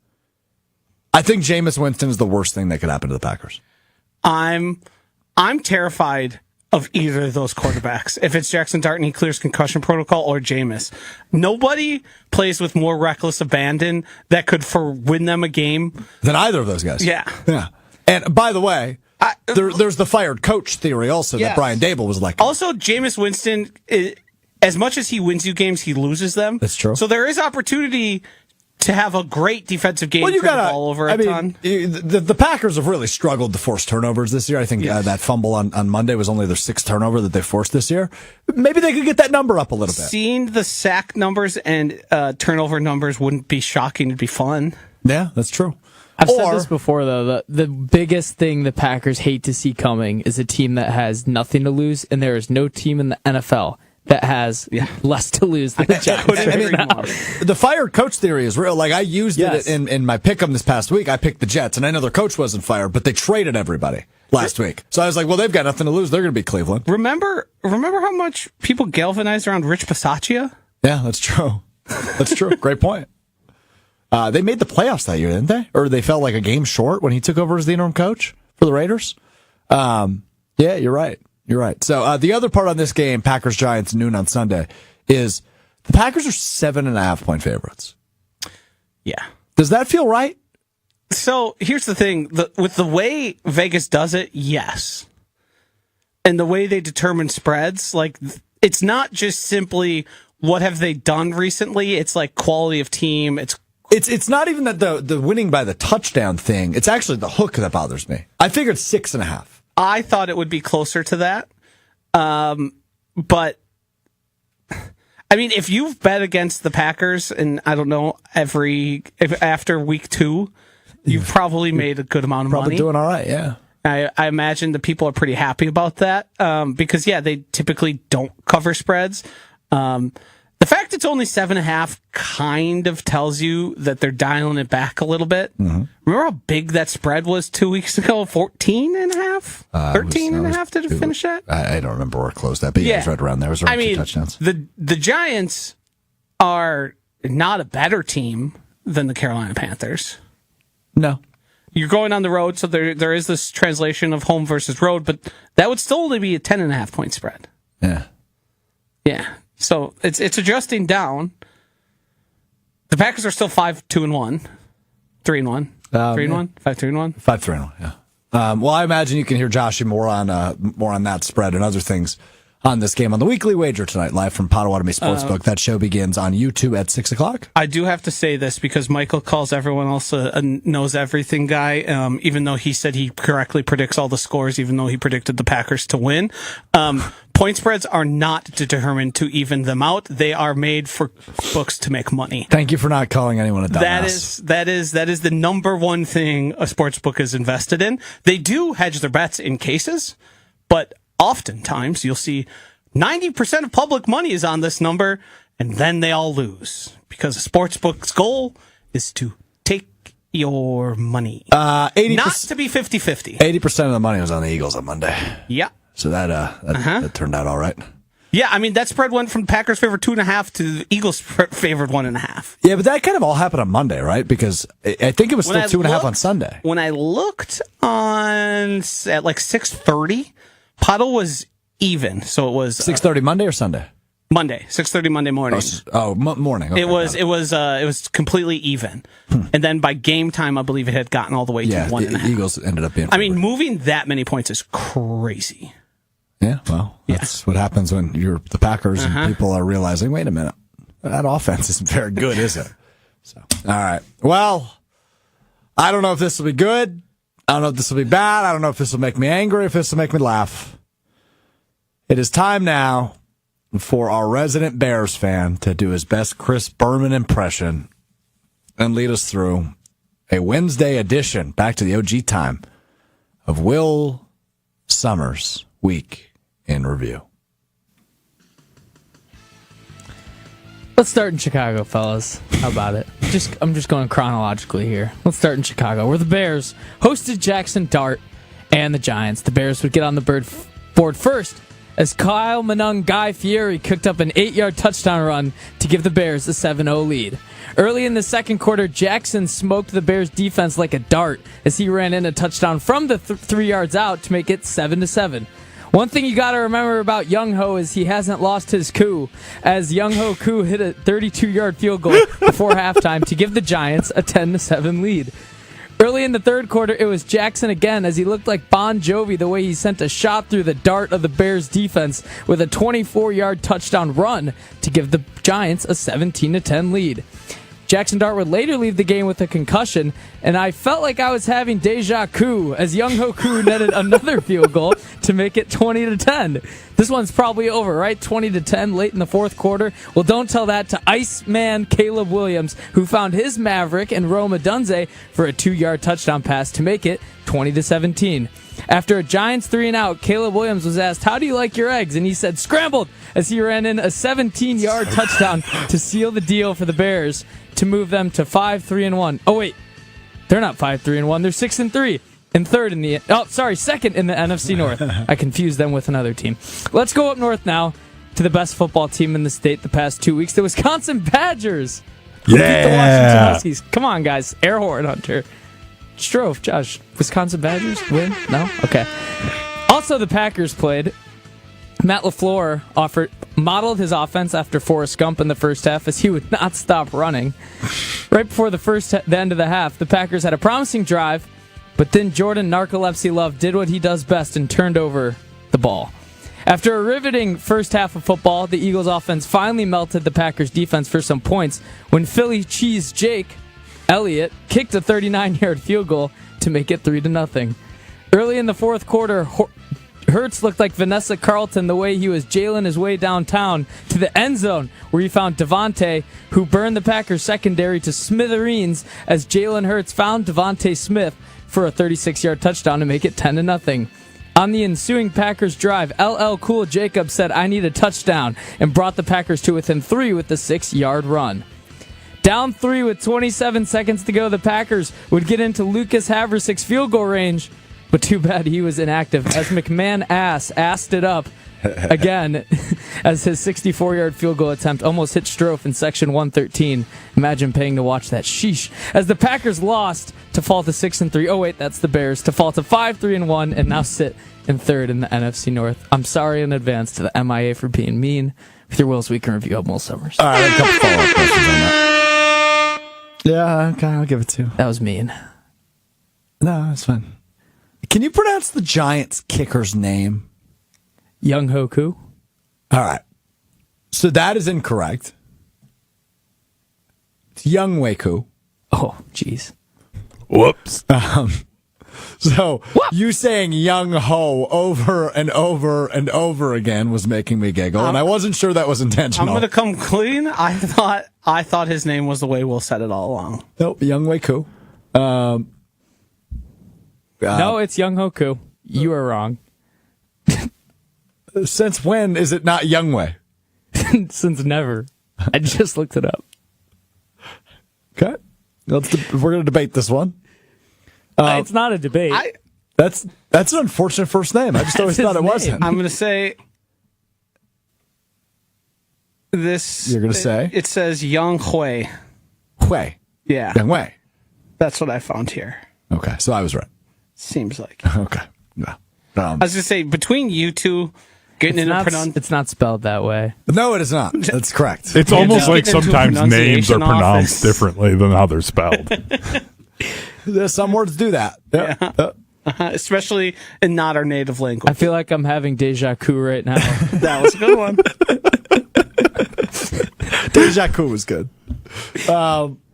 I think Jameis Winston is the worst thing that could happen to the Packers. I'm terrified of either of those quarterbacks. If it's Jackson Dart and he clears concussion protocol, or Jameis. Nobody plays with more reckless abandon that could win them a game Than either of those guys. Yeah. Yeah. And by the way, there's the fired coach theory also that Yes. Brian Dable was like. Also, Jameis Winston, as much as he wins you games, he loses them. That's true. So there is opportunity to have a great defensive game, Well, you turn got the ball over a ton. The Packers have really struggled to force turnovers this year. I think Yes. that fumble on Monday was only their 6th turnover that they forced this year. Maybe they could get that number up a little bit. Seeing the sack numbers and turnover numbers wouldn't be shocking. It'd be fun. Yeah, that's true. I've said this before, though. The biggest thing the Packers hate to see coming is a team that has nothing to lose, and there is no team in the NFL that has less to lose than the Giants. Couldn't agree more. The fired coach theory is real. Like I used Yes. it in my pick'em this past week. I picked the Jets, and I know their coach wasn't fired, but they traded everybody last week. So I was like, well, they've got nothing to lose. They're going to beat Cleveland. Remember how much people galvanized around Rich Bisaccia? Yeah, that's true. That's true. Great point. They made the playoffs that year, didn't they? Or they fell like a game short when he took over as the interim coach for the Raiders. Yeah, you're right. You're right. So the other part on this game, Packers-Giants noon on Sunday, is the Packers are 7.5 point favorites. Yeah. Does that feel right? So here's the thing. With the way Vegas does it, yes. And the way they determine spreads, like, it's not just simply what have they done recently. It's like quality of team. It's not even that the winning by the touchdown thing. It's actually the hook that bothers me. I figured 6.5. I thought it would be closer to that. But I mean, if you've bet against the Packers, and I don't know, after week 2, you've probably made a good amount of money. Probably doing all right, yeah. I imagine the people are pretty happy about that because, yeah, they typically don't cover spreads. The fact it's only 7.5 kind of tells you that they're dialing it back a little bit. Mm-hmm. Remember how big that spread was 2 weeks ago? 14.5? 13.5 did it finish at? I don't remember where it closed at, but yeah, it was right around there. It was around 2 touchdowns. The Giants are not a better team than the Carolina Panthers. No. You're going on the road, so there is this translation of home versus road, but that would still only be a 10.5 point spread. Yeah. Yeah. So it's adjusting down. The Packers are still 5-2-1, 3-1, 3-1, 5-3-1, 5-3-1. Yeah. Well, I imagine you can hear Joshy more on that spread and other things on this game on the Weekly Wager tonight, live from Potawatomi Sportsbook. That show begins on YouTube at 6:00. I do have to say this because Michael calls everyone else a knows everything guy, even though he said he correctly predicts all the scores, even though he predicted the Packers to win. Point spreads are not determined to even them out. They are made for books to make money. Thank you for not calling anyone a dumbass. That is the number one thing a sports book is invested in. They do hedge their bets in cases, but oftentimes you'll see 90% of public money is on this number, and then they all lose because a sports book's goal is to take your money. 80%, not to be 50-50. 80% of the money was on the Eagles on Monday. Yeah. So that turned out all right. Yeah, I mean, that spread went from Packers favored 2.5 to the Eagles favored 1.5. Yeah, but that kind of all happened on Monday, right? Because I think it was still 2.5 on Sunday. When I looked at like 6:30, Puddle was even. So it was 6:30 Monday or Sunday? Monday, 6:30 Monday morning. Morning. Okay, it was completely even. And then by game time, I believe it had gotten all the way to 1.5. The Eagles ended up being. I mean, moving that many points is crazy. Yeah, well, that's what happens when you're the Packers and people are realizing, wait a minute, that offense isn't very good, is it? So, all right. Well, I don't know if this will be good. I don't know if this will be bad. I don't know if this will make me angry, if this will make me laugh. It is time now for our resident Bears fan to do his best Chris Berman impression and lead us through a Wednesday edition, back to the OG time, of Will Sommers' Week in Review. Let's start in Chicago, fellas. How about it? I'm just going chronologically here. Let's start in Chicago, where the Bears hosted Jackson Dart and the Giants. The Bears would get on the board first as Kyle Manung Guy Fieri cooked up an 8-yard touchdown run to give the Bears a 7-0 lead. Early in the second quarter, Jackson smoked the Bears defense like a dart as he ran in a touchdown from the 3 yards out to make it 7-7. One thing you got to remember about Young Ho is he hasn't lost his coup, as Young Ho Koo hit a 32-yard field goal before halftime to give the Giants a 10-7 lead. Early in the third quarter, it was Jackson again as he looked like Bon Jovi the way he sent a shot through the dart of the Bears defense with a 24-yard touchdown run to give the Giants a 17-10 lead. Jackson Dart would later leave the game with a concussion, and I felt like I was having deja vu as Young Ho Koo netted another field goal to make it 20-10. This one's probably over, right? 20-10 late in the fourth quarter. Well, don't tell that to Iceman Caleb Williams, who found his Maverick and Rome Odunze for a 2-yard touchdown pass to make it 20-17. After a Giants 3-and-out, Caleb Williams was asked, "How do you like your eggs?" And he said, "Scrambled," as he ran in a 17-yard touchdown to seal the deal for the Bears to move them to 5-3-1. Oh, wait. They're not 5-3-1. They're 6-3. And second in the NFC North. I confused them with another team. Let's go up north now to the best football team in the state the past 2 weeks, the Wisconsin Badgers. Who beat the Washington Huskies. Come on, guys. Air horn, Hunter. Strouf, Josh. Wisconsin Badgers win? No? Okay. Also, the Packers played. Matt LaFleur modeled his offense after Forrest Gump in the first half as he would not stop running. Right before the end of the half, the Packers had a promising drive, but then Jordan Narcolepsy Love did what he does best and turned over the ball. After a riveting first half of football, the Eagles offense finally melted the Packers defense for some points when Philly cheese Jake Elliott kicked a 39-yard field goal to make it 3-0. Early in the fourth quarter, Hurts looked like Vanessa Carlton the way he was jailing his way downtown to the end zone, where he found Devontae, who burned the Packers secondary to smithereens as Jalen Hurts found Devontae Smith for a 36-yard touchdown to make it 10-0. On the ensuing Packers drive, LL Cool Jacob said, "I need a touchdown," and brought the Packers to within 3 with the 6-yard run. Down 3 with 27 seconds to go, the Packers would get into Lucas Haversick's field goal range, but too bad he was inactive as McMahon assed it up again as his 64-yard field goal attempt almost hit Strouf in section 113. Imagine paying to watch that. Sheesh. As the Packers lost to fall to 6-3. Oh wait, that's the Bears. To fall to 5-3-1 and now sit in third in the NFC North. I'm sorry in advance to the MIA for being mean. With your Will's Week in Review, I'm Will Sommers. All right, I have a couple follow-up questions on that. Yeah, okay, I'll give it to you. That was mean. No, that's fine. Can you pronounce the Giants kicker's name? Young Hoku. All right. So that is incorrect. It's Young Waku. Oh, jeez. Whoops. So you saying Young Ho over and over and over again was making me giggle, and I wasn't sure that was intentional. I'm going to come clean. I thought his name was the way Will said it all along. Nope, Young Waku. No, it's Young Hoku. You are wrong. Since when is it not Young Way? Since never. I just looked it up. Okay. We're going to debate this one. It's not a debate. That's an unfortunate first name. I just always thought it wasn't. I'm going to say this. You're going to say? It says Young Hui. Hui. Yeah. Young Way. That's what I found here. Okay, so I was right. Seems like. Okay. Yeah. I was going to say, between you two getting into pronunciation. It's not spelled that way. No, it is not. That's correct. It's almost like get into a sometimes names are pronunciation pronounced office. differently than how they're spelled. Some words do that. Yeah. Especially in not our native language. I feel like I'm having deja vu right now. That was a good one. Deja vu was good.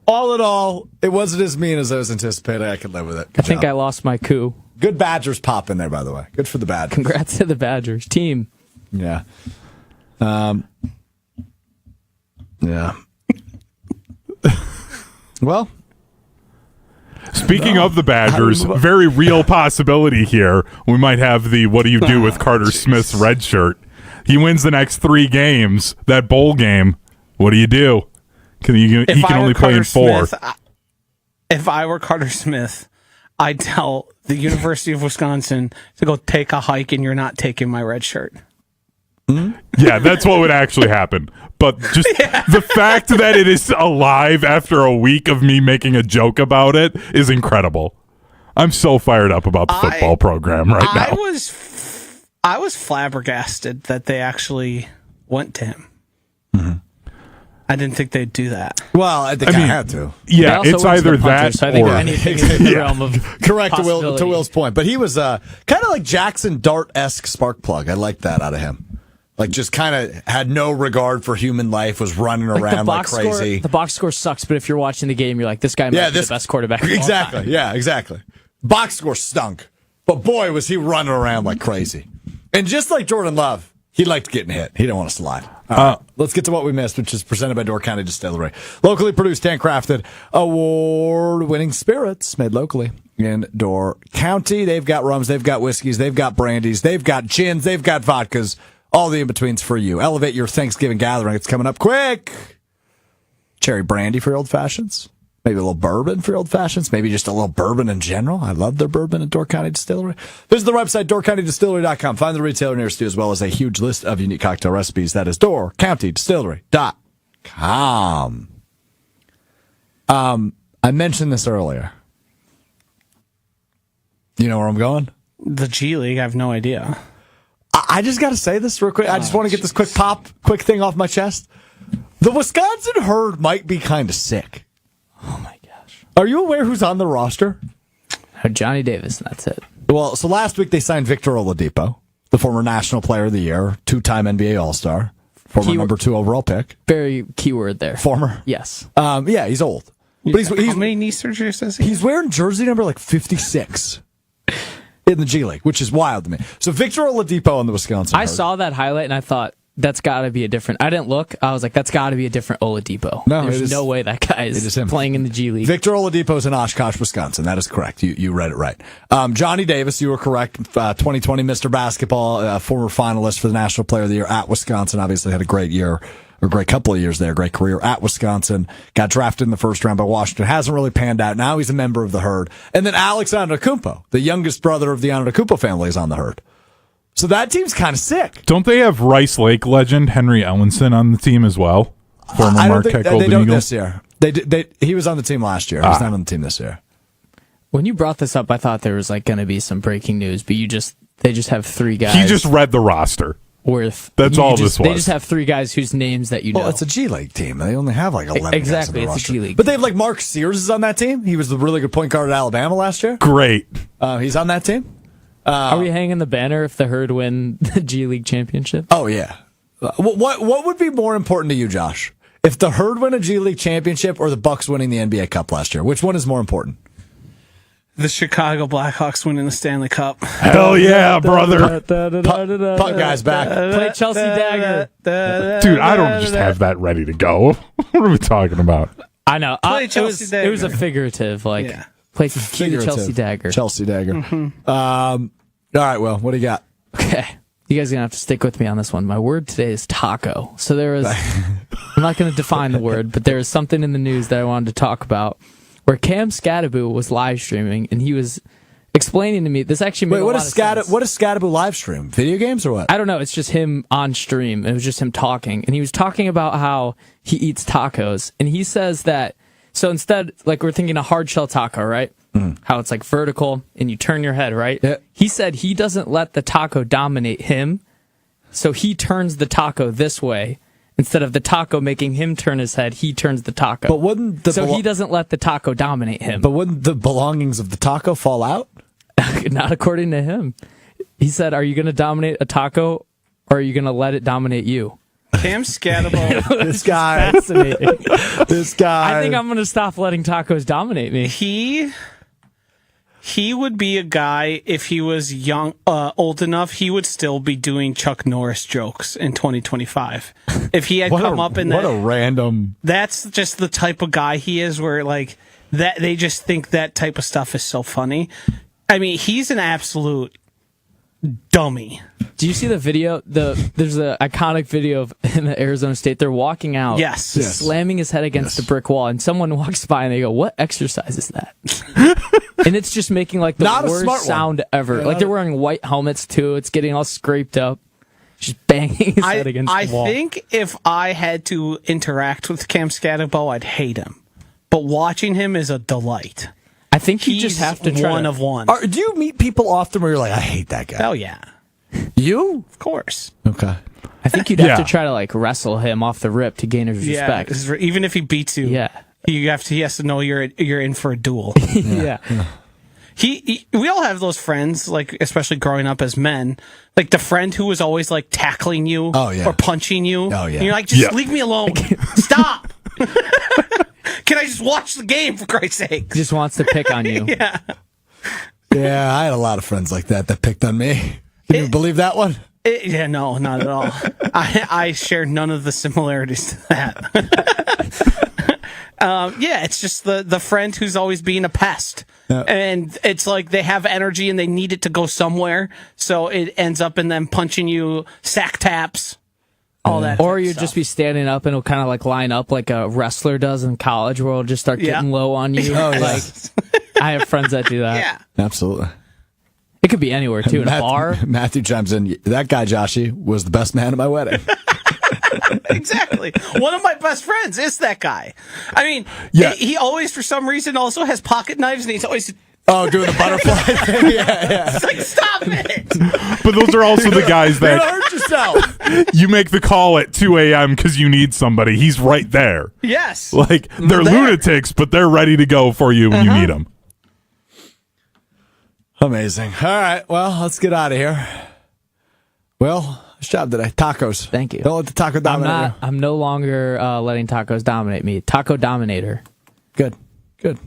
All in all, it wasn't as mean as I was anticipating. I could live with it. I think I lost my coup. Good Badgers pop in there, by the way. Good for the Badgers. Congrats to the Badgers team. Yeah. Yeah. Well, Speaking of the Badgers, very real possibility here. We might have the what do you do with Carter Smith's red shirt. He wins the next 3 games. That bowl game, what do? He can only play in 4. If I were Carter Smith, I'd tell the University of Wisconsin to go take a hike, and you're not taking my red shirt. Yeah, that's what would actually happen. But just the fact that it is alive after a week of me making a joke about it is incredible. I'm so fired up about the football program right now. I was flabbergasted that they actually went to him. Mm-hmm. I didn't think they'd do that. Well, I think I had to. Yeah, it's either that so I think or anything is in the realm of Correct to possibility. Will's point. But he was kind of like Jackson Dart-esque spark plug. I like that out of him. Like, just kind of had no regard for human life, was running around like crazy. The box score sucks, but if you're watching the game, you're like, this guy might be the best quarterback of all Exactly. time. Yeah, exactly. Box score stunk. But boy, was he running around like crazy. And just like Jordan Love, he liked getting hit. He didn't want to slide. All right, let's get to what we missed, which is presented by Door County Distillery. Locally produced, handcrafted, award-winning spirits made locally in Door County. They've got rums, they've got whiskeys, they've got brandies, they've got gins, they've got vodkas. All the in-betweens for you. Elevate your Thanksgiving gathering. It's coming up quick. Cherry brandy for your old fashions. Maybe a little bourbon for your old fashions. Maybe just a little bourbon in general. I love their bourbon at Door County Distillery. Visit the website, doorcountydistillery.com. Find the retailer nearest you, as well as a huge list of unique cocktail recipes. That is doorcountydistillery.com. I mentioned this earlier. You know where I'm going? The G League, I have no idea. I just got to say this real quick. I just want to get this quick thing off my chest. The Wisconsin herd might be kind of sick. Are you aware who's on the roster? Johnny Davis, and that's it. Well, so last week they signed Victor Oladipo, the former National Player of the Year, 2-time NBA All-Star, former number 2 overall pick. Very keyword there. Former? Yes. Yeah, he's old. But he's How many knee surgeries does he have? He's wearing jersey number like 56 in the G League, which is wild to me. So Victor Oladipo on the Wisconsin I Herd. saw that highlight and I thought, that's got to be a different. I didn't look. I was like, that's got to be a different Oladipo. No, There's it is- no way that guy it is is him. playing in the G League. Victor Oladipo is in Oshkosh, Wisconsin. That is correct. You read it right. Johnny Davis, you were correct. 2020 Mr. Basketball, former finalist for the National Player of the Year at Wisconsin. Obviously had a great year, or great couple of years there, great career at Wisconsin. Got drafted in the first round by Washington. Hasn't really panned out. Now he's a member of the Herd. And then Alex Antetokounmpo, the youngest brother of the Antetokounmpo family, is on the Herd. So that team's kind of sick. Don't they have Rice Lake legend Henry Ellenson on the team as well? Former I don't Marquette think they Golden don't Eagle. this year. He was on the team last year. He's not on the team this year. When you brought this up, I thought there was like going to be some breaking news, but they just have 3 guys. He just read the roster. That's all this was. They just have 3 guys whose names that you know. Well, it's a G League team. They only have like 11 Exactly, guys on the it's a roster. G League But they have like Mark Sears is on that team. He was the really good point guard at Alabama last year. Great. He's on that team. Are we hanging the banner if the Herd win the G League championship? Oh yeah. What would be more important to you, Josh? If the Herd win a G League championship or the Bucks winning the NBA Cup last year? Which one is more important? The Chicago Blackhawks winning the Stanley Cup. Hell yeah, brother. Puck guys back. Play Chelsea Dagger. Dude, I don't just have that ready to go. What are we talking about? I know. Play It Chelsea was Dagger. a figurative, like, Yeah. play cue the Chelsea Dagger. Chelsea Dagger. All right, well, what do you got? Okay. You guys are going to have to stick with me on this one. My word today is taco. So there is, I'm not going to define the word, but there is something in the news that I wanted to talk about where Cam Skattebo was live streaming and he was explaining to me, this actually made Wait, a what lot is of sense. What is Skattebo live stream? Video games or what? I don't know. It's just him on stream. It was just him talking. And he was talking about how he eats tacos. And he says that, so instead, like we're thinking a hard shell taco, right? How it's like vertical and you turn your head, right? Yeah. He said he doesn't let the taco dominate him. So he turns the taco this way. Instead of the taco making him turn his head, he turns the taco. But wouldn't the he doesn't let the taco dominate him. But wouldn't the belongings of the taco fall out? Not according to him. He said, are you going to dominate a taco or are you going to let it dominate you? Cam Skattebo. This guy. Fascinating. This guy. I think I'm going to stop letting tacos dominate me. He would be a guy if he was young, old enough. He would still be doing Chuck Norris jokes in 2025. If he had come up in what that, a random. that's just the type of guy he is. Where like that, they just think that type of stuff is so funny. I mean, he's an absolute dummy. Do you see the video? There's an iconic video of in Arizona State. They're walking out. Yes. Yes. Slamming his head against the brick wall, and someone walks by and they go, "What exercise is that?" And it's just making like the Not a worst smart one. sound ever. Yeah, like they're wearing white helmets too. It's getting all scraped up. Just banging his head against I the wall. think if I had to interact with Cam Skattebo, I'd hate him. But watching him is a delight. I think you He's just have to try one to, of one. Do you meet people often where you're like, I hate that guy? Hell yeah, You? of course. Okay. I think you'd have Yeah. to try to like wrestle him off the rip to gain his respect. Yeah, even if he beats you, Yeah. he has to know you're in for a duel. Yeah. We all have those friends, like especially growing up as men, like the friend who was always like tackling you Oh, yeah. or punching you. Oh, yeah. And you're like, just Yeah. leave me alone. Stop. Can I just watch the game for Christ's sake? Just wants to pick on you. Yeah. Yeah, I had a lot of friends like that picked on me. Can you believe that one? Yeah, no, not at all. I share none of the similarities to that. Yeah, it's just the friend who's always being a pest. Yeah. And it's like they have energy and they need it to go somewhere. So it ends up in them punching you, sack taps, all that. Or type of you'd stuff. just be standing up and it'll kind of like line up like a wrestler does in college where it'll just start getting low on you. Oh, yeah. Like, I have friends that do that. Yeah. Absolutely. It could be anywhere too, in a bar. Matthew chimes in. That guy, Joshy, was the best man at my wedding. Exactly. One of my best friends is that guy. I mean, Yeah. he always, for some reason, also has pocket knives, and he's always Oh, doing the butterfly thing? Yeah. it's like, stop it. But those are also the guys You're that gonna hurt yourself. you make the call at 2 a.m. because you need somebody. He's right there. Yes. Like, they're lunatics, but they're ready to go for you when you need them. Amazing. All right. Well, let's get out of here. Well, nice job today. Tacos. Thank you. Don't let the taco dominate you. I'm no longer letting tacos dominate me. Taco dominator. Good. Got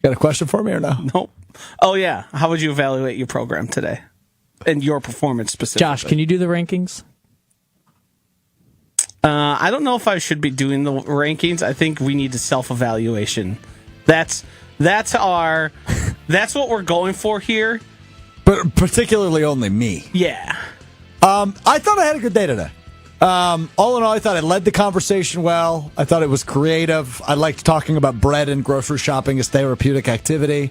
a question for me or no? Nope. Oh, yeah. How would you evaluate your program today? And your performance specifically? Josh, can you do the rankings? I don't know if I should be doing the rankings. I think we need a self-evaluation. That's what we're going for here. But particularly only me. Yeah. I thought I had a good day today. All in all, I thought I led the conversation well. I thought it was creative. I liked talking about bread and grocery shopping as therapeutic activity.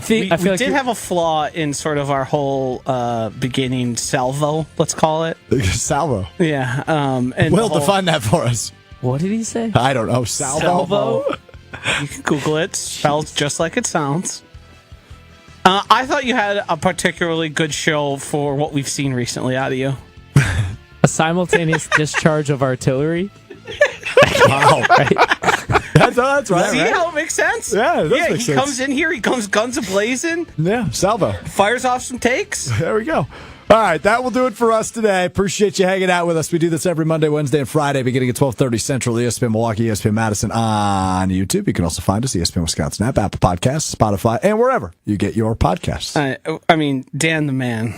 We did have a flaw in sort of our whole beginning salvo, let's call it. Salvo. Yeah. And Will, define that for us. What did he say? I don't know. Salvo? You can Google it. Spelled just like it sounds. I thought you had a particularly good show for what we've seen recently out of you. A simultaneous discharge of artillery. Wow. Right? That's right. See right? how it makes sense? Yeah, it does make he sense. comes in here, he comes guns a-blazing, Yeah, salvo. fires off some takes. There we go. All right, that will do it for us today. Appreciate you hanging out with us. We do this every Monday, Wednesday, and Friday, beginning at 12:30 Central, ESPN Milwaukee, ESPN Madison on YouTube. You can also find us, ESPN Wisconsin app, Apple Podcasts, Spotify, and wherever you get your podcasts. I mean, Dan the man,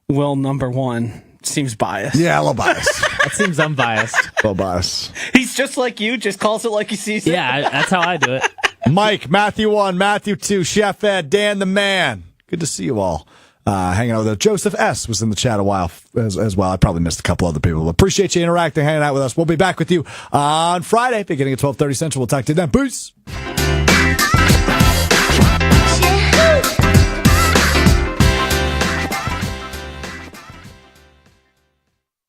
Will number one, seems biased. Yeah, a little biased. That seems unbiased. A little biased. He's just like you, just calls it like he sees it. Yeah, that's how I do it. Mike, Matthew 1, Matthew 2, Chef Ed, Dan the man. Good to see you all. Hanging out with us. Joseph S. was in the chat a while as well. I probably missed a couple other people. But appreciate you interacting, hanging out with us. We'll be back with you on Friday, beginning at 12:30 Central. We'll talk to you then. Peace.